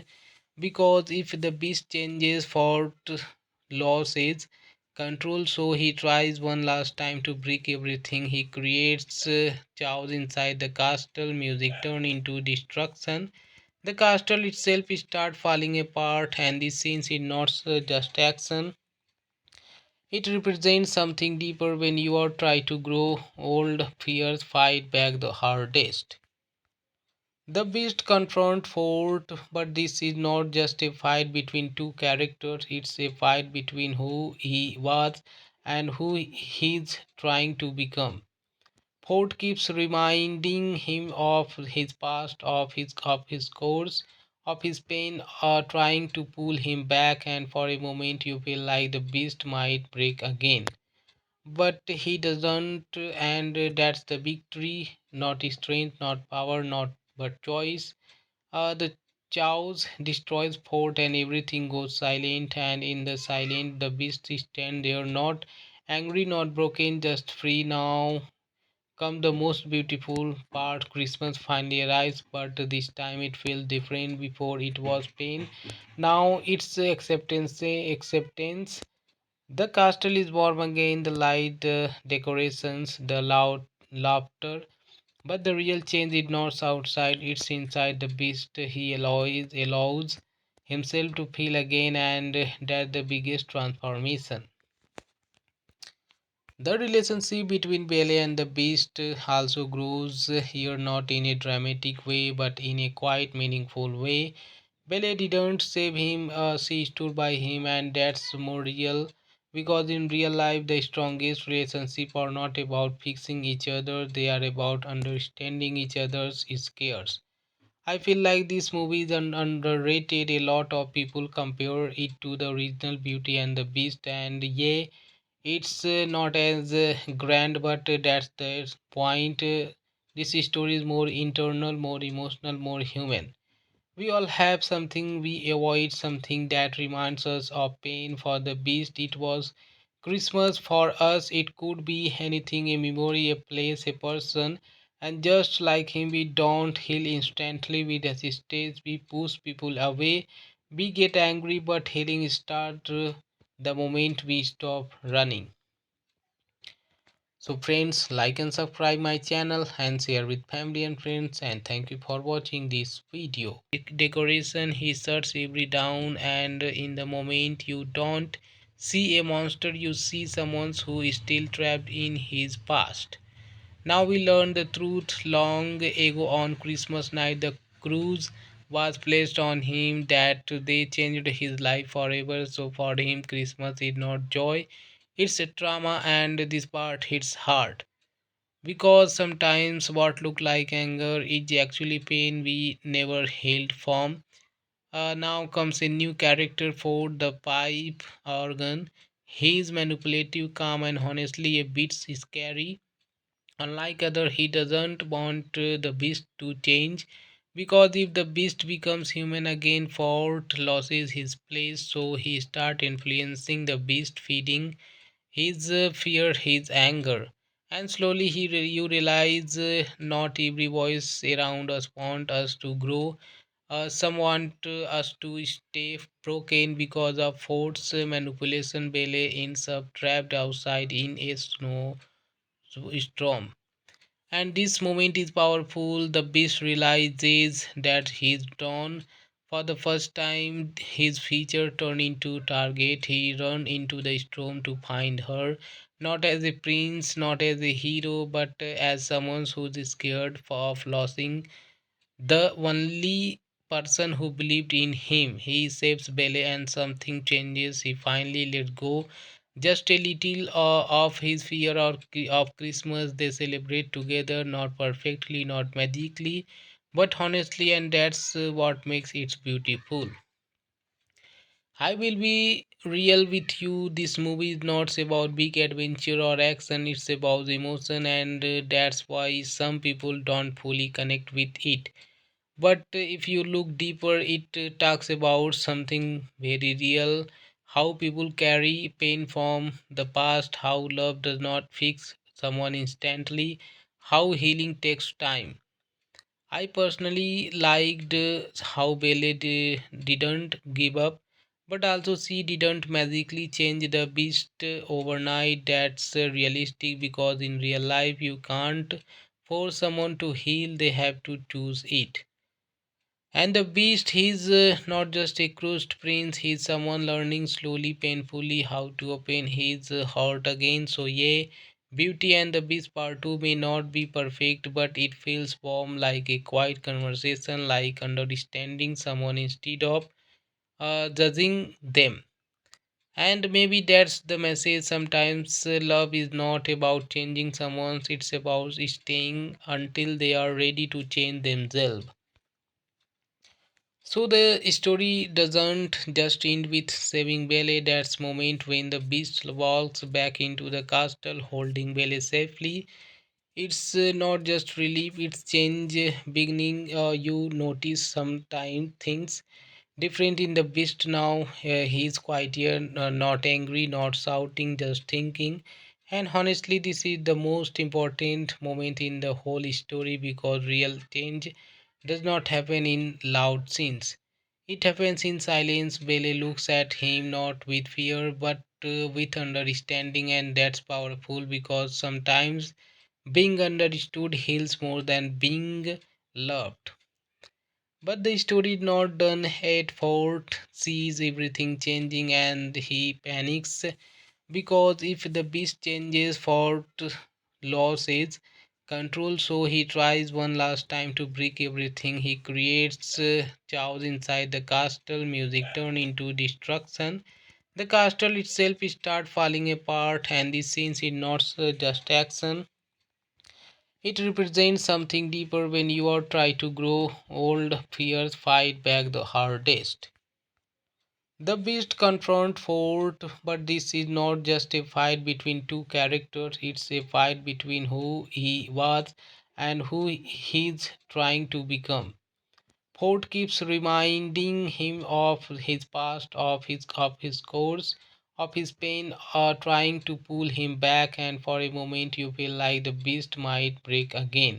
because if the beast changes for losses control, so he tries one last time to break everything. He creates chaos inside the castle. Music turn into destruction. The castle itself start falling apart, and the scenes is not just action. It represents something deeper. When you are trying to grow old, fears fight back the hardest. The beast confront Fort, but this is not just a fight between two characters, it's a fight between who he was and who he's trying to become. Fort keeps reminding him of his past, of his course, of his pain, trying to pull him back, and for a moment you feel like the beast might break again. But he doesn't, and that's the victory, not strength, not power, not but choice. The chaos destroys fort and everything goes silent, and in the silence the beast stand there, not angry, not broken, just free. Now come the most beautiful part. Christmas finally arrives, but this time it feels different. Before it was pain, now it's acceptance. The castle is warm again, the light, the decorations, the loud laughter, but the real change is not outside, it's inside the beast. He allows himself to feel again, and that's the biggest transformation. The relationship between Belle and the beast also grows here, not in a dramatic way, but in a quite meaningful way. Belle didn't save him, she stood by him, and that's more real. Because in real life, the strongest relationships are not about fixing each other, they are about understanding each other's scares. I feel like this movie is underrated. A lot of people compare it to the original Beauty and the Beast, and yeah, it's not as grand, but that's the point. This story is more internal, more emotional, more human. We all have something we avoid, something that reminds us of pain. For the beast, it was Christmas. For us, it could be anything, a memory, a place, a person. And just like him, we don't heal instantly, we hesitate, we push people away, we get angry, but healing starts the moment we stop running. So friends, like and subscribe my channel and share with family and friends, and thank you for watching this video. Decoration he shuts every down, and in the moment you don't see a monster, you see someone who is still trapped in his past. Now we learn the truth. Long ago on Christmas night, the cruise was placed on him that they changed his life forever. So for him, Christmas is not joy, it's a trauma, and this part hits hard. Because sometimes what look like anger is actually pain we never healed from. Now comes a new character for the pipe organ. He is manipulative, calm, and honestly a bit scary. Unlike other, he doesn't want the beast to change, because if the beast becomes human again, Fort loses his place, so he start influencing the beast, feeding his fear, his anger, and slowly you realize not every voice around us want us to grow. Some want us to stay broken because of Fort's manipulation. Bele ends up trapped outside in a storm, and this moment is powerful. The beast realizes that he's done. For the first time, his future turned into target. He run into the storm to find her, not as a prince, not as a hero, but as someone who's scared of losing the only person who believed in him. He saves Belle and something changes. He finally let go just a little of his fear of Christmas. They celebrate together, not perfectly, not magically, but honestly, and that's what makes it beautiful. I will be real with you. This movie is not about big adventure or action, it's about emotion, and that's why some people don't fully connect with it. But if you look deeper, it talks about something very real, how people carry pain from the past, how love does not fix someone instantly, how healing takes time. I personally liked how Belle didn't give up, but also she didn't magically change the beast overnight. That's realistic because in real life you can't force someone to heal, they have to choose it. And the beast, he's not just a crushed prince, he's someone learning slowly, painfully how to open his heart again. So, yeah, Beauty and the Beast Part 2 may not be perfect, but it feels warm like a quiet conversation, like understanding someone instead of judging them. And maybe that's the message. Sometimes love is not about changing someone, it's about staying until they are ready to change themselves. So the story doesn't just end with saving Belle. That's moment when the beast walks back into the castle, holding Belle safely. It's not just relief; it's change beginning. You notice sometimes things different in the beast now. He's quieter, not angry, not shouting, just thinking. And honestly, this is the most important moment in the whole story because real change does not happen in loud scenes. It happens in silence. Belle looks at him not with fear but with understanding, and that's powerful because sometimes being understood heals more than being loved. But the story is not done at Fort sees everything changing and he panics because if the beast changes, Fort loses control. So he tries one last time to break everything. He creates chaos inside the castle. Music turn into destruction. The castle itself start falling apart, and the scenes is not just action. It represents something deeper when you are trying to grow old, fears fight back the hardest. The beast confront Fort, but this is not just a fight between two characters, it's a fight between who he was and who he's trying to become. Fort keeps reminding him of his past, of his course, of his pain, trying to pull him back, and for a moment you feel like the beast might break again,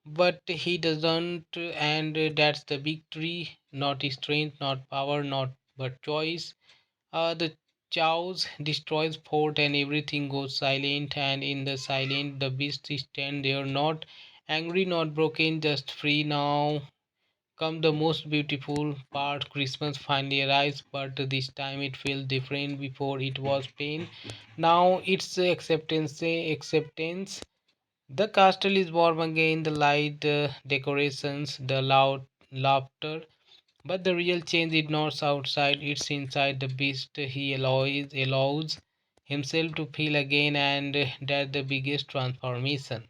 but he doesn't, and that's the victory. Not strength, not power, not but choice. The chaos destroys fort and everything goes silent, and in the silence the beast stand there, not angry, not broken, just free. Now come the most beautiful part. Christmas finally arrives, but this time it feels different. Before it was pain, now it's acceptance. The castle is warm again, the light, decorations, the loud laughter. But the real change is not outside, it's inside the beast. He allows himself to feel again, and that's the biggest transformation.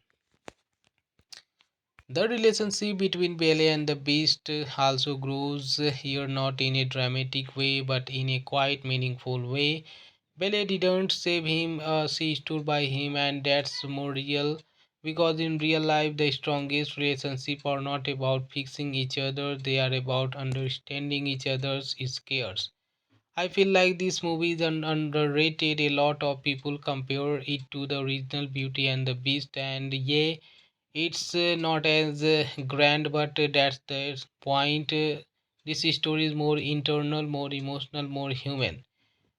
The relationship between Belle and the beast also grows here, not in a dramatic way, but in a quite meaningful way. Belle didn't save him, she stood by him, and that's more real because in real life, the strongest relationships are not about fixing each other, they are about understanding each other's scares. I feel like this movie is underrated. A lot of people compare it to the original Beauty and the Beast, and yeah, it's not as grand, but that's the point. This story is more internal, more emotional, more human.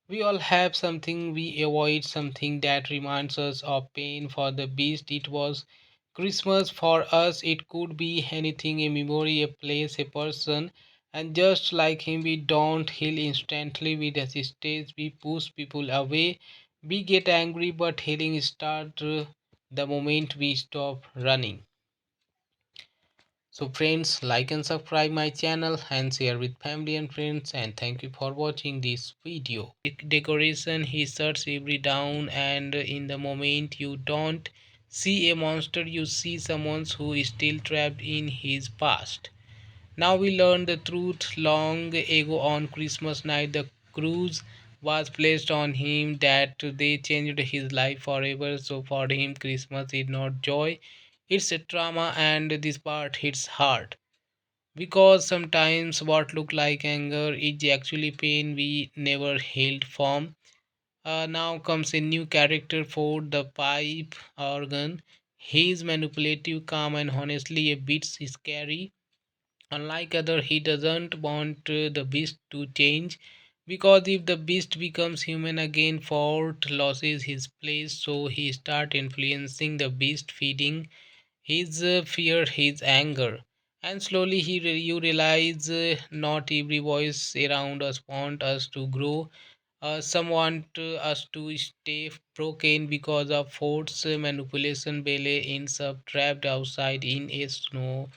We all have something we avoid, something that reminds us of pain. For the beast, it was Christmas. For us, it could be anything, a memory, a place, a person. And just like him, we don't heal instantly. We resist, we push people away, we get angry, but healing starts the moment we stop running. So friends, like and subscribe my channel and share with family and friends, and thank you for watching this video. Decoration, he shuts every down, and in the moment you don't see a monster, you see someone who is still trapped in his past. Now we learn the truth. Long ago on Christmas night, the cruise was placed on him that they changed his life forever. So for him, Christmas is not joy, it's a trauma, and this part hits hard. Because sometimes what look like anger is actually pain we never healed from. Now comes a new character for the pipe organ. He is manipulative, calm, and honestly a bit scary. Unlike other, he doesn't want the beast to change because if the beast becomes human again, Fort loses his place. So he start influencing the beast, feeding his fear, his anger, and slowly you realize not every voice around us want us to grow. Some want us to stay broken because of Fort's manipulation. Bele ends up trapped outside in a storm,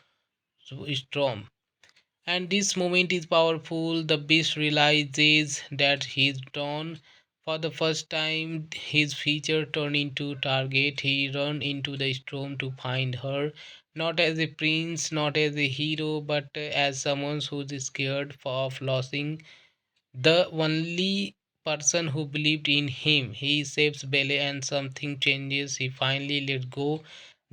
and this moment is powerful. The beast realizes that he's done. For the first time, his future turned into target. He run into the storm to find her, not as a prince, not as a hero, but as someone who's scared of losing the only person who believed in him. He saves Bele and something changes. He finally lets go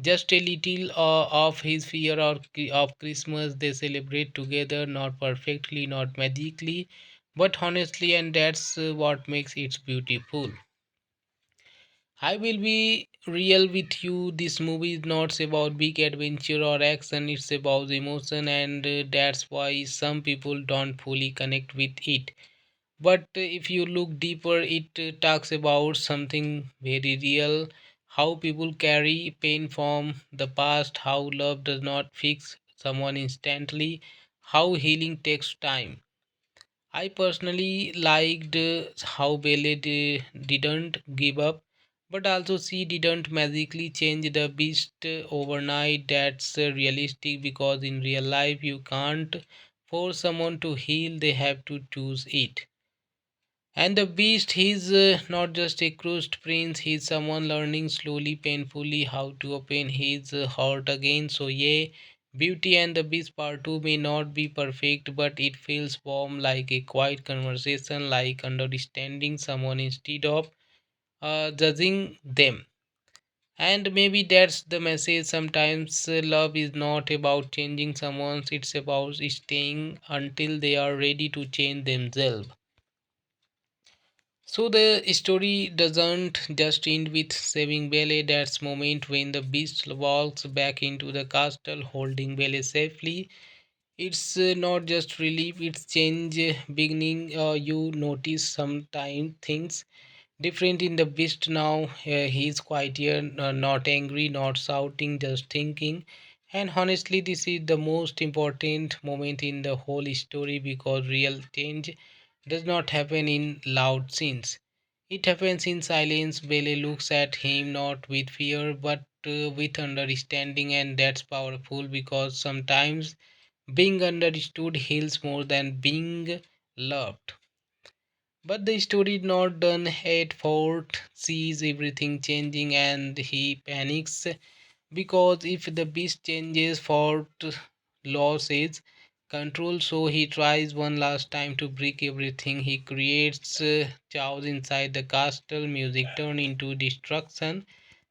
just a little of his fear of Christmas. They celebrate together, not perfectly, not magically, but honestly, and that's what makes it beautiful. I will be real with you. This movie is not about big adventure or action, it's about emotion, and that's why some people don't fully connect with it. But if you look deeper, it talks about something very real, how people carry pain from the past, how love does not fix someone instantly, how healing takes time. I personally liked how Belle didn't give up, but also she didn't magically change the beast overnight. That's realistic because in real life you can't force someone to heal, they have to choose it. And the beast, he's not just a crushed prince, he's someone learning slowly, painfully how to open his heart again. So, yeah, Beauty and the Beast Part 2 may not be perfect, but it feels warm like a quiet conversation, like understanding someone instead of judging them. And maybe that's the message. Sometimes love is not about changing someone, it's about staying until they are ready to change themselves. So the story doesn't just end with saving Belle. That's moment when the beast walks back into the castle, holding Belle safely. It's not just relief; it's change beginning. You notice sometime things different in the beast now. He's quieter, not angry, not shouting, just thinking. And honestly, this is the most important moment in the whole story because real change does not happen in loud scenes. It happens in silence. Bele looks at him not with fear but with understanding, and that's powerful because sometimes being understood heals more than being loved. But the story is not done at Fort sees everything changing and he panics because if the beast changes, Fort loses control. So he tries one last time to break everything. He creates chaos inside the castle. Music turn into destruction.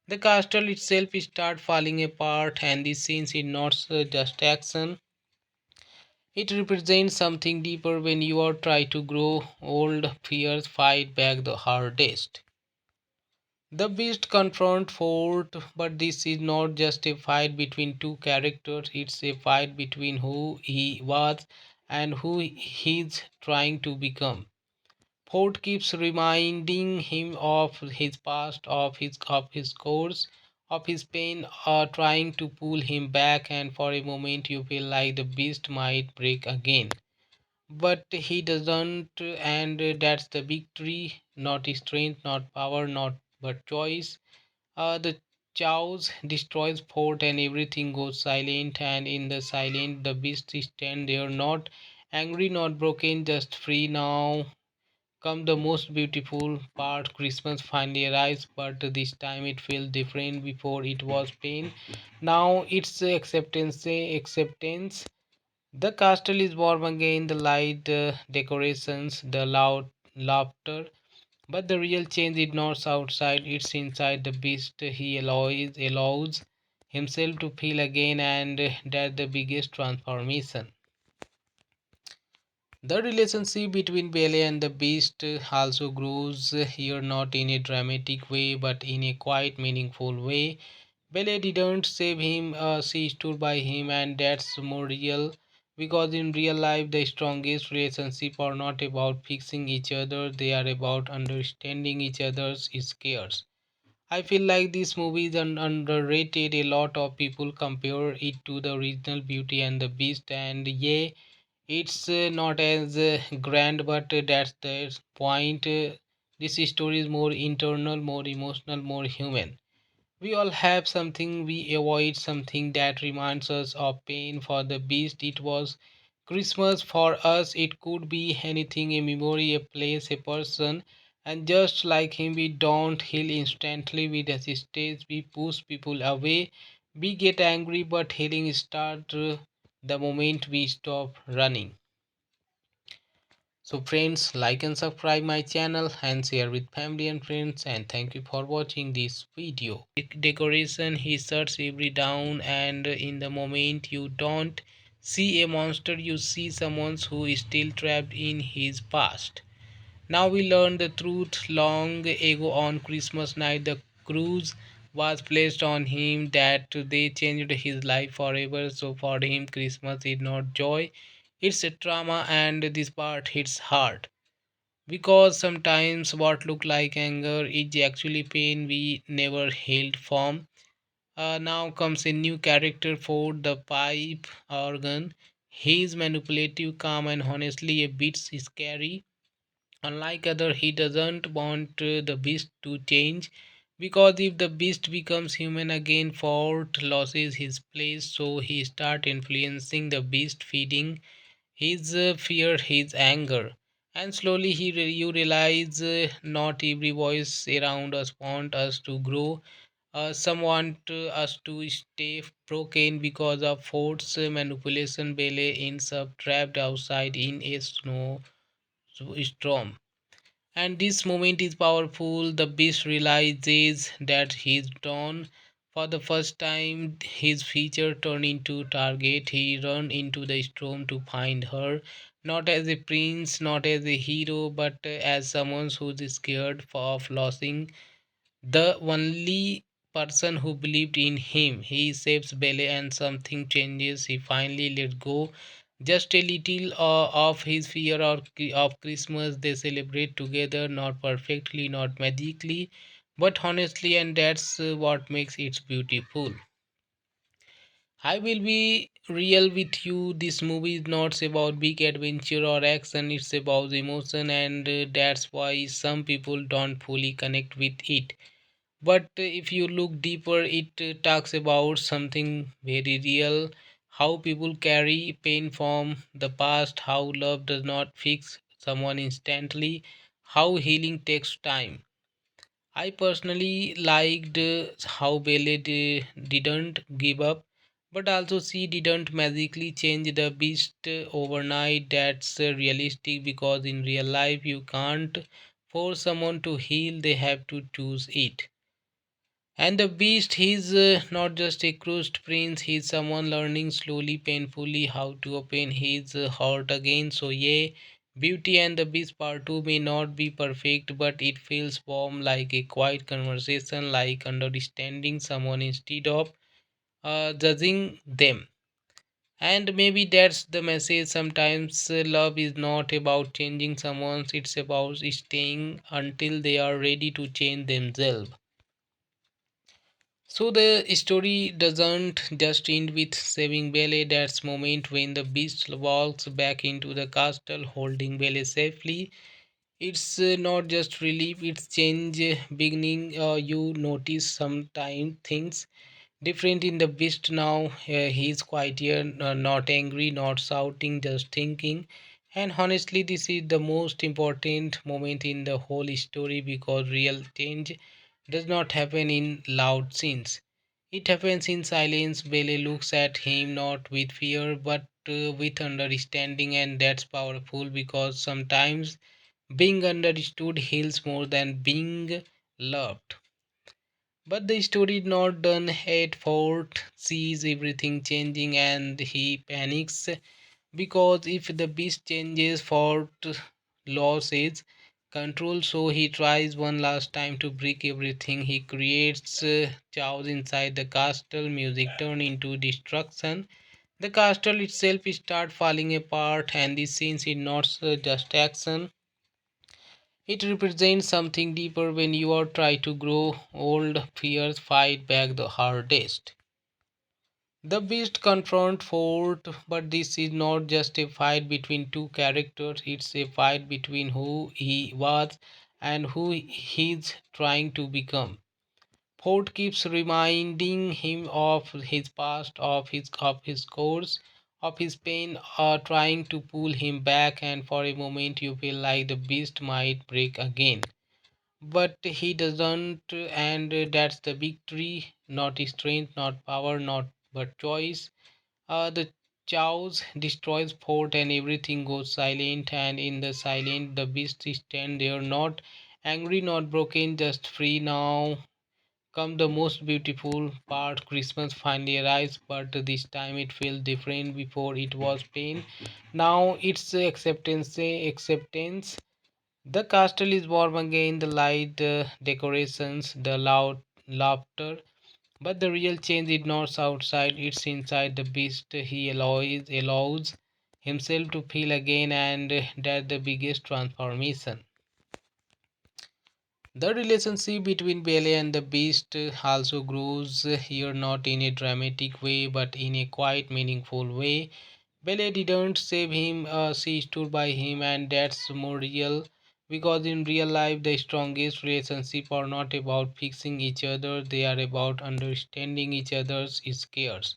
The castle itself start falling apart, and this scene is not just action. It represents something deeper. When you are trying to grow old, fears fight back the hardest. The beast confront Fort, but this is not just a fight between two characters, it's a fight between who he was and who he's trying to become. Fort keeps reminding him of his past, of his course, of his pain, trying to pull him back, and for a moment you feel like the beast might break again. But he doesn't, and that's the victory, not strength, not power, not but choice. The chaos destroys fort and everything goes silent, and in the silence the beast stand there, not angry, not broken, just free. Now come the most beautiful part. Christmas finally arrives, but this time it feels different. Before it was pain, now it's acceptance. The castle is warm again, the light, decorations, the loud laughter. But the real change is not outside, it's inside the beast. He allows himself to feel again, and that's the biggest transformation. The relationship between Belle and the beast also grows here, not in a dramatic way, but in a quite meaningful way. Belle didn't save him, she stood by him, and that's more real. Because in real life, the strongest relationships are not about fixing each other, they are about understanding each other's scares. I feel like this movie is underrated. A lot of people compare it to the original Beauty and the Beast, and yeah, it's not as grand, but that's the point. This story is more internal, more emotional, more human. We all have something we avoid, something that reminds us of pain. For the Beast, it was Christmas. For us, it could be anything, a memory, a place, a person. And just like him, we don't heal instantly. We resist, we push people away, we get angry, but healing starts the moment we stop running. So friends, like and subscribe my channel and share with family and friends, and thank you for watching this video. Decoration he shuts every down, and in the moment you don't see a monster, you see someone who is still trapped in his past. Now we learn the truth. Long ago on Christmas night, the cruise was placed on him that they changed his life forever. So for him, Christmas is not joy, it's a trauma, and this part hits hard. Because sometimes what look like anger is actually pain we never healed from. Now comes a new character for the pipe organ. He's manipulative, calm, and honestly a bit scary. Unlike other, he doesn't want the beast to change, because if the beast becomes human again, Fort loses his place. So he start influencing the beast, feeding his fear, his anger, and slowly you realize not every voice around us want us to grow. Some want us to stay broken because of Fort's manipulation. Bele ends up trapped outside in a snow storm, and this moment is powerful. The beast realizes that he's done. For the first time, his future turned into target. He run into the storm to find her, not as a prince, not as a hero, but as someone who's scared of losing the only person who believed in him. He saves Belle and something changes. He finally let go just a little of his fear of Christmas. They celebrate together, not perfectly, not magically, but honestly, and that's what makes it beautiful. I will be real with you. This movie is not about big adventure or action, it's about emotion, and that's why some people don't fully connect with it. But if you look deeper, it talks about something very real, how people carry pain from the past, how love does not fix someone instantly, how healing takes time. I personally liked how Belle didn't give up, but also she didn't magically change the beast overnight. That's realistic, because in real life you can't force someone to heal, they have to choose it. And the beast, he's not just a crushed prince, he's someone learning slowly, painfully how to open his heart again. So, yeah, Beauty and the Beast Part 2 may not be perfect, but it feels warm, like a quiet conversation, like understanding someone instead of judging them. And maybe that's the message. Sometimes love is not about changing someone, it's about staying until they are ready to change themselves. So the story doesn't just end with saving Belle. That's moment when the beast walks back into the castle, holding Belle safely. It's not just relief; it's change beginning. You notice sometime things different in the beast now. He's quieter, not angry, not shouting, just thinking. And honestly, this is the most important moment in the whole story, because real change does not happen in loud scenes. It happens in silence. Belle looks at him not with fear but with understanding, and that's powerful, because sometimes being understood heals more than being loved. But the story is not done. At Fort sees everything changing and he panics, because if the beast changes, Fort loses. control, so he tries one last time to break everything. He creates chaos inside the castle. Music turn into destruction. The castle itself start falling apart, and the scenes is not just action. It represents something deeper. When you are trying to grow old, fears fight back the hardest. The beast confront Fort, but this is not just a fight between two characters, it's a fight between who he was and who he's trying to become. Fort keeps reminding him of his past, of his course, of his pain, trying to pull him back, and for a moment you feel like the beast might break again. But he doesn't, and that's the victory, not strength, not power, not but choice. The chaos destroys fort and everything goes silent, and in the silence the beast stand there, not angry, not broken, just free. Now come the most beautiful part. Christmas finally arrives, but this time it feels different. Before it was pain, now it's acceptance. The castle is warm again, the light, decorations, the loud laughter. But the real change is not outside, it's inside the beast. He allows himself to feel again, and that's the biggest transformation. The relationship between Belle and the beast also grows here, not in a dramatic way, but in a quite meaningful way. Belle didn't save him, she stood by him, and that's more real. Because in real life, the strongest relationships are not about fixing each other, they are about understanding each other's scares.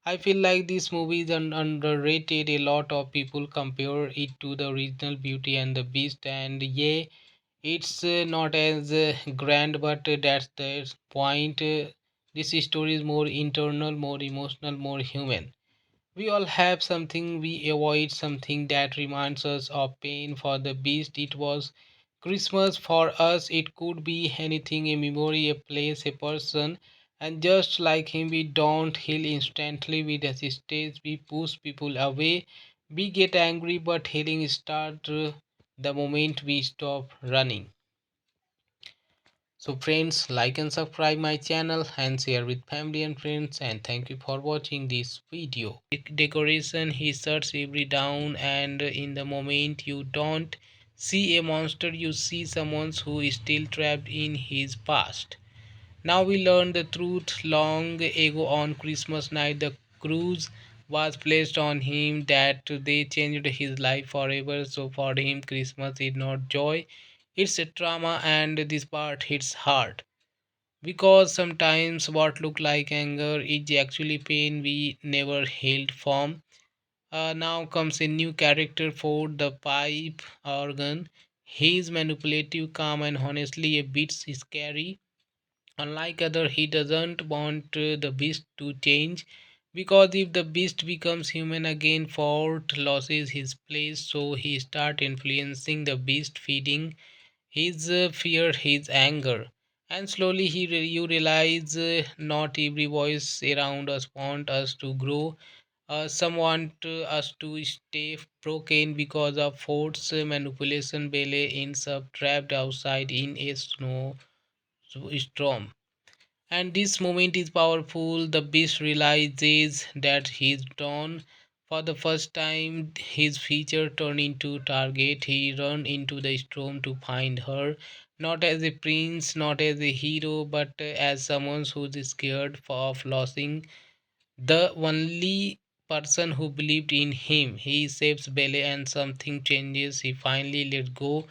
I feel like this movie is underrated. A lot of people compare it to the original Beauty and the Beast, and yeah, it's not as grand, but that's the point. This story is more internal, more emotional, more human. We all have something we avoid, something that reminds us of pain. For the beast, it was Christmas. For us, it could be anything, a memory, a place, a person. And just like him, we don't heal instantly, we hesitate, we push people away, we get angry, but healing starts the moment we stop running. So friends, like and subscribe my channel and share with family and friends, and thank you for watching this video. Decoration, he shuts every down, and in the moment you don't see a monster, you see someone who is still trapped in his past. Now we learn the truth. Long ago on Christmas night, the cruise was placed on him that they changed his life forever. So for him, Christmas is not joy, it's a trauma, and this part hits hard. Because sometimes what look like anger is actually pain we never healed from. Now comes a new character for the pipe organ. He's manipulative, calm, and honestly a bit scary. Unlike other, he doesn't want the beast to change, because if the beast becomes human again, Fort loses his place, so he start influencing the beast, feeding his fear, his anger. And slowly you realize not every voice around us want us to grow. Some want us to stay broken because of Fort's manipulation. Belle ends up trapped outside in a storm, and this moment is powerful. The beast realizes that he's done. For the first time, his future turned into target. He run into the storm to find her, not as a prince, not as a hero, but as someone who's scared of losing the only person who believed in him. He saves Belle and something changes. He finally lets go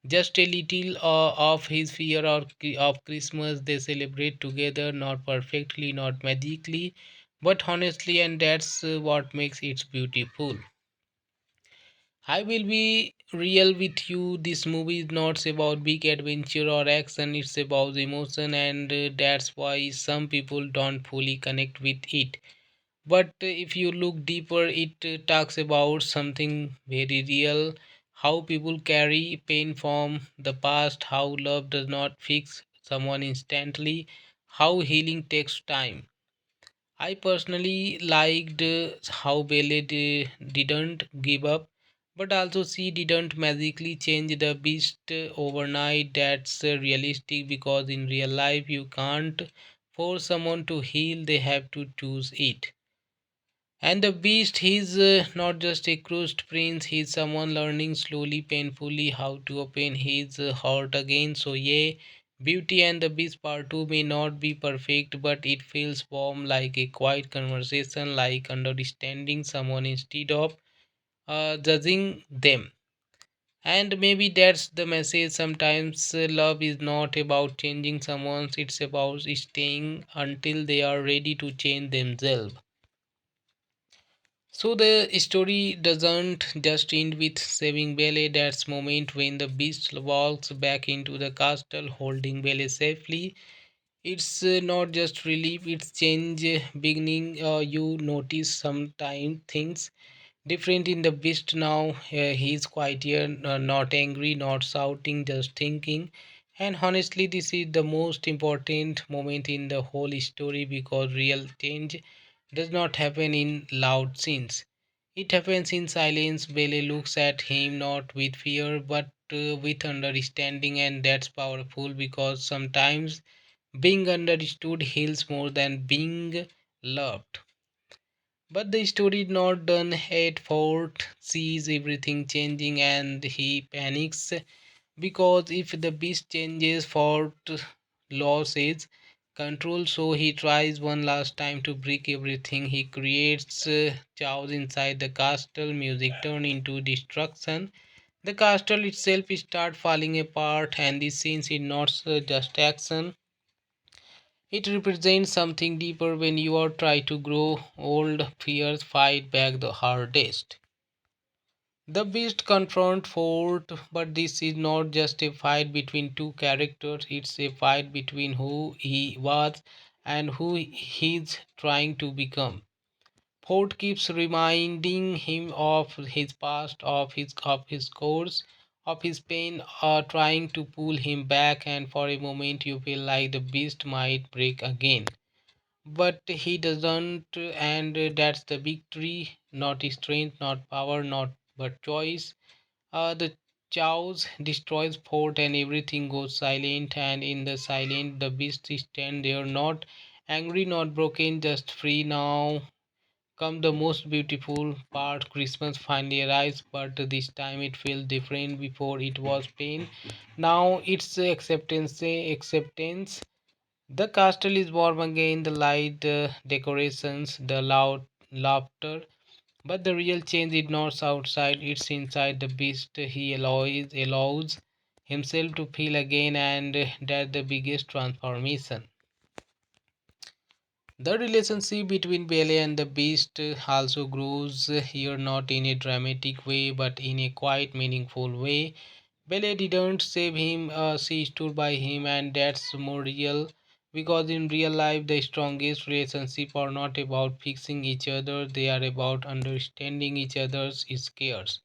just a little of his fear of Christmas. They celebrate together, not perfectly, not magically, but honestly, and that's what makes it beautiful. I will be real with you. This movie is not about big adventure or action, it's about emotion, and that's why some people don't fully connect with it. But if you look deeper, it talks about something very real, how people carry pain from the past, how love does not fix someone instantly, how healing takes time. I personally liked how Belle didn't give up. But also, she didn't magically change the beast overnight. That's realistic because in real life, you can't force someone to heal, they have to choose it. And the beast, he's not just a crushed prince, he's someone learning slowly, painfully how to open his heart again. So, yeah, Beauty and the Beast Part 2 may not be perfect, but it feels warm like a quiet conversation, like understanding someone instead of judging them. And maybe that's the message. Sometimes love is not about changing someone, it's about staying until they are ready to change themselves. So the story doesn't just end with saving Belle. That's moment when the beast walks back into the castle holding Belle safely. It's not just relief, it's change beginning. You notice sometimes things different in the beast now. He's quieter, not angry, not shouting, just thinking. And honestly, this is the most important moment in the whole story because real change does not happen in loud scenes. It happens in silence. Bele looks at him not with fear but with understanding, and that's powerful because sometimes being understood heals more than being loved. But the story not done at Fort sees everything changing and he panics because if the beast changes Fort loses control, so he tries one last time to break everything. He creates chaos inside the castle, music turn into destruction. The castle itself start falling apart and this scene is not just action. It represents something deeper when you are trying to grow old, fears fight back the hardest. The beast confront Fort, but this is not just a fight between two characters, it's a fight between who he was and who he's trying to become. Fort keeps reminding him of his past, of his course, of his pain, trying to pull him back, and for a moment you feel like the beast might break again but he doesn't, and that's the victory. Not strength, not power, not but choice. The chaos destroys fort and everything goes silent, and in the silent the beast stand there, not angry, not broken, just free. Now come the most beautiful part. Christmas finally arrives, but this time it feels different. Before it was pain, now it's acceptance. The castle is warm again, the light, decorations, the loud laughter. But the real change is not outside, it's inside the beast. He allows himself to feel again, and that's the biggest transformation. The relationship between Belle and the beast also grows here, not in a dramatic way, but in a quite meaningful way. Belle didn't save him, she stood by him, and that's more real because in real life, the strongest relationships are not about fixing each other, they are about understanding each other's scares.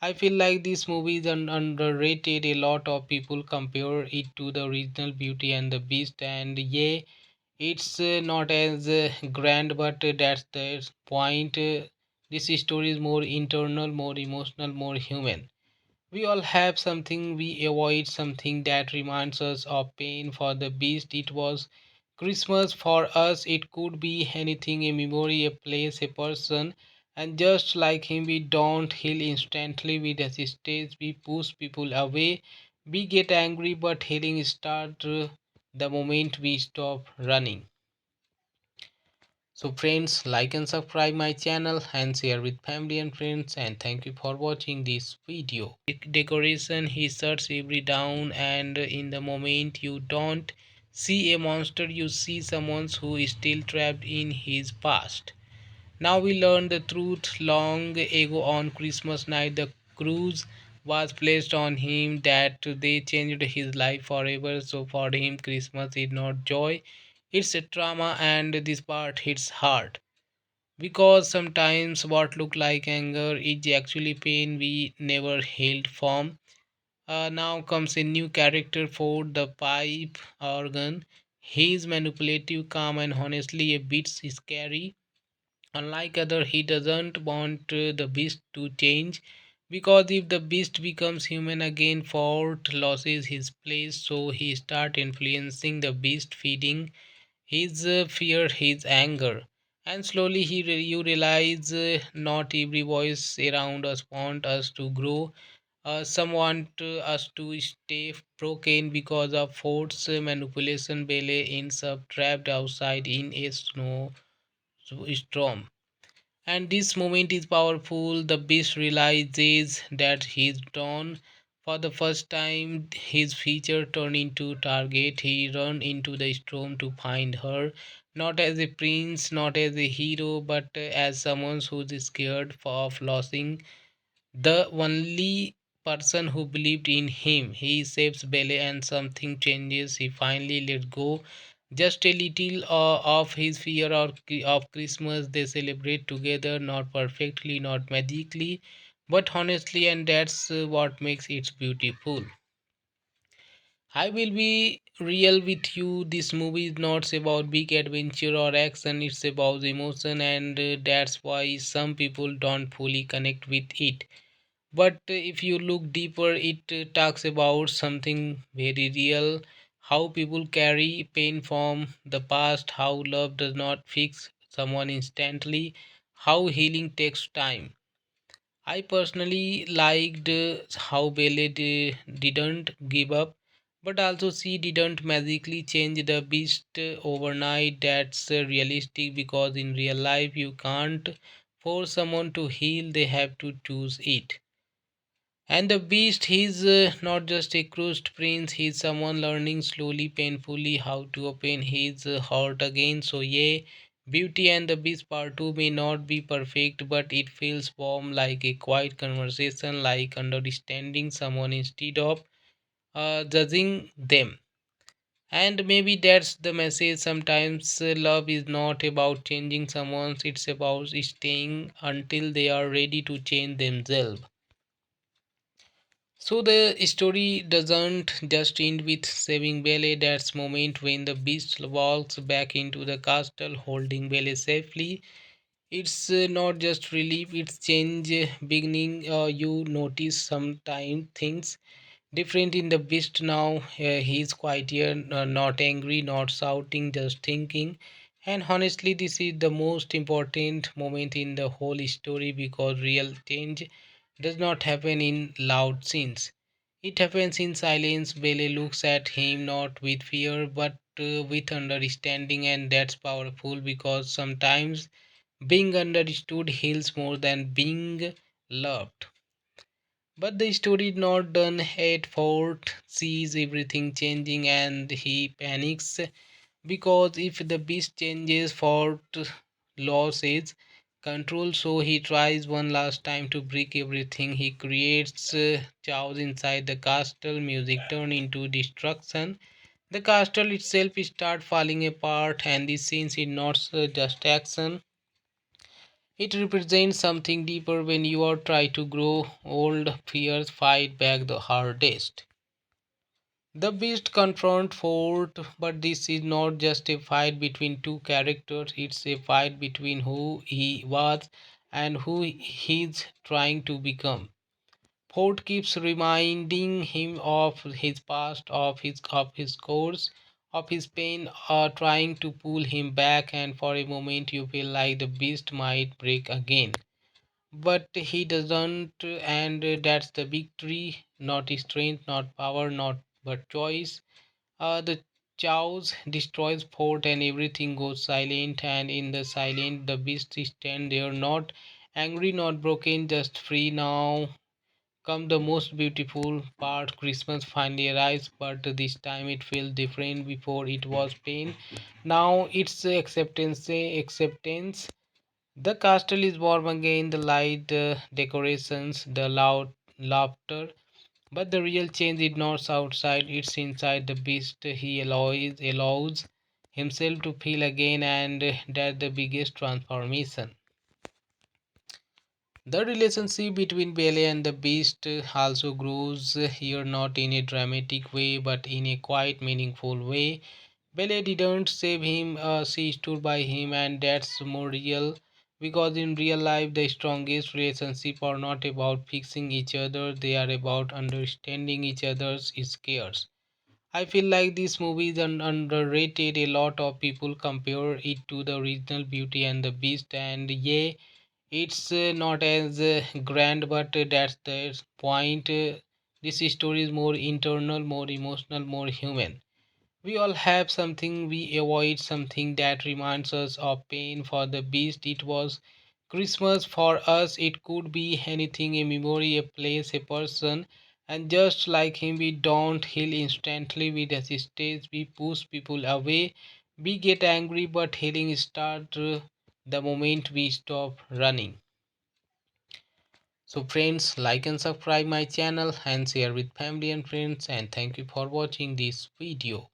I feel like this movie is underrated. A lot of people compare it to the original Beauty and the Beast, and yeah, it's not as grand, but that's the point. This story is more internal, more emotional, more human. We all have something we avoid, something that reminds us of pain. For the beast, it was Christmas. For us, it could be anything, a memory, a place, a person. And just like him, we don't heal instantly, we hesitate, we push people away, we get angry, but healing starts the moment we stop running. So friends, like and subscribe my channel and share with family and friends, and thank you for watching this video. Decoration he shuts every down, and in the moment you don't see a monster, you see someone who is still trapped in his past. Now we learn the truth long ago on Christmas night. The cruise was placed on him that they changed his life forever. So for him, Christmas is not joy, it's a trauma, and this part hits hard. Because sometimes what look like anger is actually pain we never healed from. Now comes a new character for the pipe organ. He is manipulative, calm, and honestly a bit scary. Unlike other, he doesn't want the beast to change. Because if the beast becomes human again, Fort loses his place, so he start influencing the beast, feeding his fear, his anger. And slowly you realize not every voice around us want us to grow. Some want us to stay broken because of force manipulation. Bele ends up trapped outside in a storm. And this moment is powerful. The beast realizes that he's done. For the first time, his future turned into target. He run into the storm to find her, not as a prince, not as a hero, but as someone who's scared of losing the only person who believed in him. He saves Bele and something changes. He finally let go just a little of his fear of Christmas. They celebrate together, not perfectly, not magically, but honestly, and that's what makes it beautiful. I will be real with you. This movie is not about big adventure or action, it's about emotion, and that's why some people don't fully connect with it. But if you look deeper, it talks about something very real, how people carry pain from the past, how love does not fix someone instantly, how healing takes time. I personally liked how Belle didn't give up, but also she didn't magically change the beast overnight. That's realistic because in real life you can't force someone to heal, they have to choose it. And the beast, he's not just a crushed prince, he's someone learning slowly, painfully how to open his heart again. So, yeah, Beauty and the Beast Part 2 may not be perfect, but it feels warm like a quiet conversation, like understanding someone instead of judging them. And maybe that's the message. Sometimes love is not about changing someone, it's about staying until they are ready to change themselves. So the story doesn't just end with saving Belle. That's moment when the beast walks back into the castle, holding Belle safely. It's not just relief; it's change beginning. You notice sometimes things different in the beast now. He's quieter, not angry, not shouting, just thinking. And honestly, this is the most important moment in the whole story because real change does not happen in loud scenes. It happens in silence. Bele looks at him not with fear but with understanding, and that's powerful because sometimes being understood heals more than being loved. But the story is not done at Fort sees everything changing and he panics because if the beast changes, Fort loses control. So he tries one last time to break everything. He creates chaos inside the castle. Music turn into destruction. The castle itself start falling apart, and this scene is not just action. It represents something deeper. When you are trying to grow old, fears fight back the hardest. The beast confront Fort, but this is not just a fight between two characters, it's a fight between who he was and who he's trying to become. Fort keeps reminding him of his past, of his course, of his pain, trying to pull him back, and for a moment you feel like the beast might break again. But he doesn't, and that's the victory, not strength, not power, not but choice. The chaos destroys fort and everything goes silent, and in the silence the beast stand there, not angry, not broken, just free. Now come the most beautiful part. Christmas finally arrives, but this time it feels different. Before it was pain, now it's acceptance. The castle is warm again, the light, decorations, the loud laughter. But the real change is not outside, it's inside the beast. He allows himself to feel again, and that's the biggest transformation. The relationship between Belle and the beast also grows here, not in a dramatic way, but in a quite meaningful way. Belle didn't save him, she stood by him, and that's more real. because in real life the strongest relationships are not about fixing each other, they are about understanding each other's scares. I feel like this movie is underrated. A lot of people compare it to the original Beauty and the Beast, and yeah, it's not as grand, but that's the point. This story is more internal, more emotional, more human. We all have something we avoid, something that reminds us of pain. For the Beast, it was Christmas. For us, it could be anything, a memory, a place, a person. And just like him, we don't heal instantly, we resist, we push people away, we get angry, but healing starts the moment we stop running. So, friends, like and subscribe my channel and share with family and friends. And thank you for watching this video.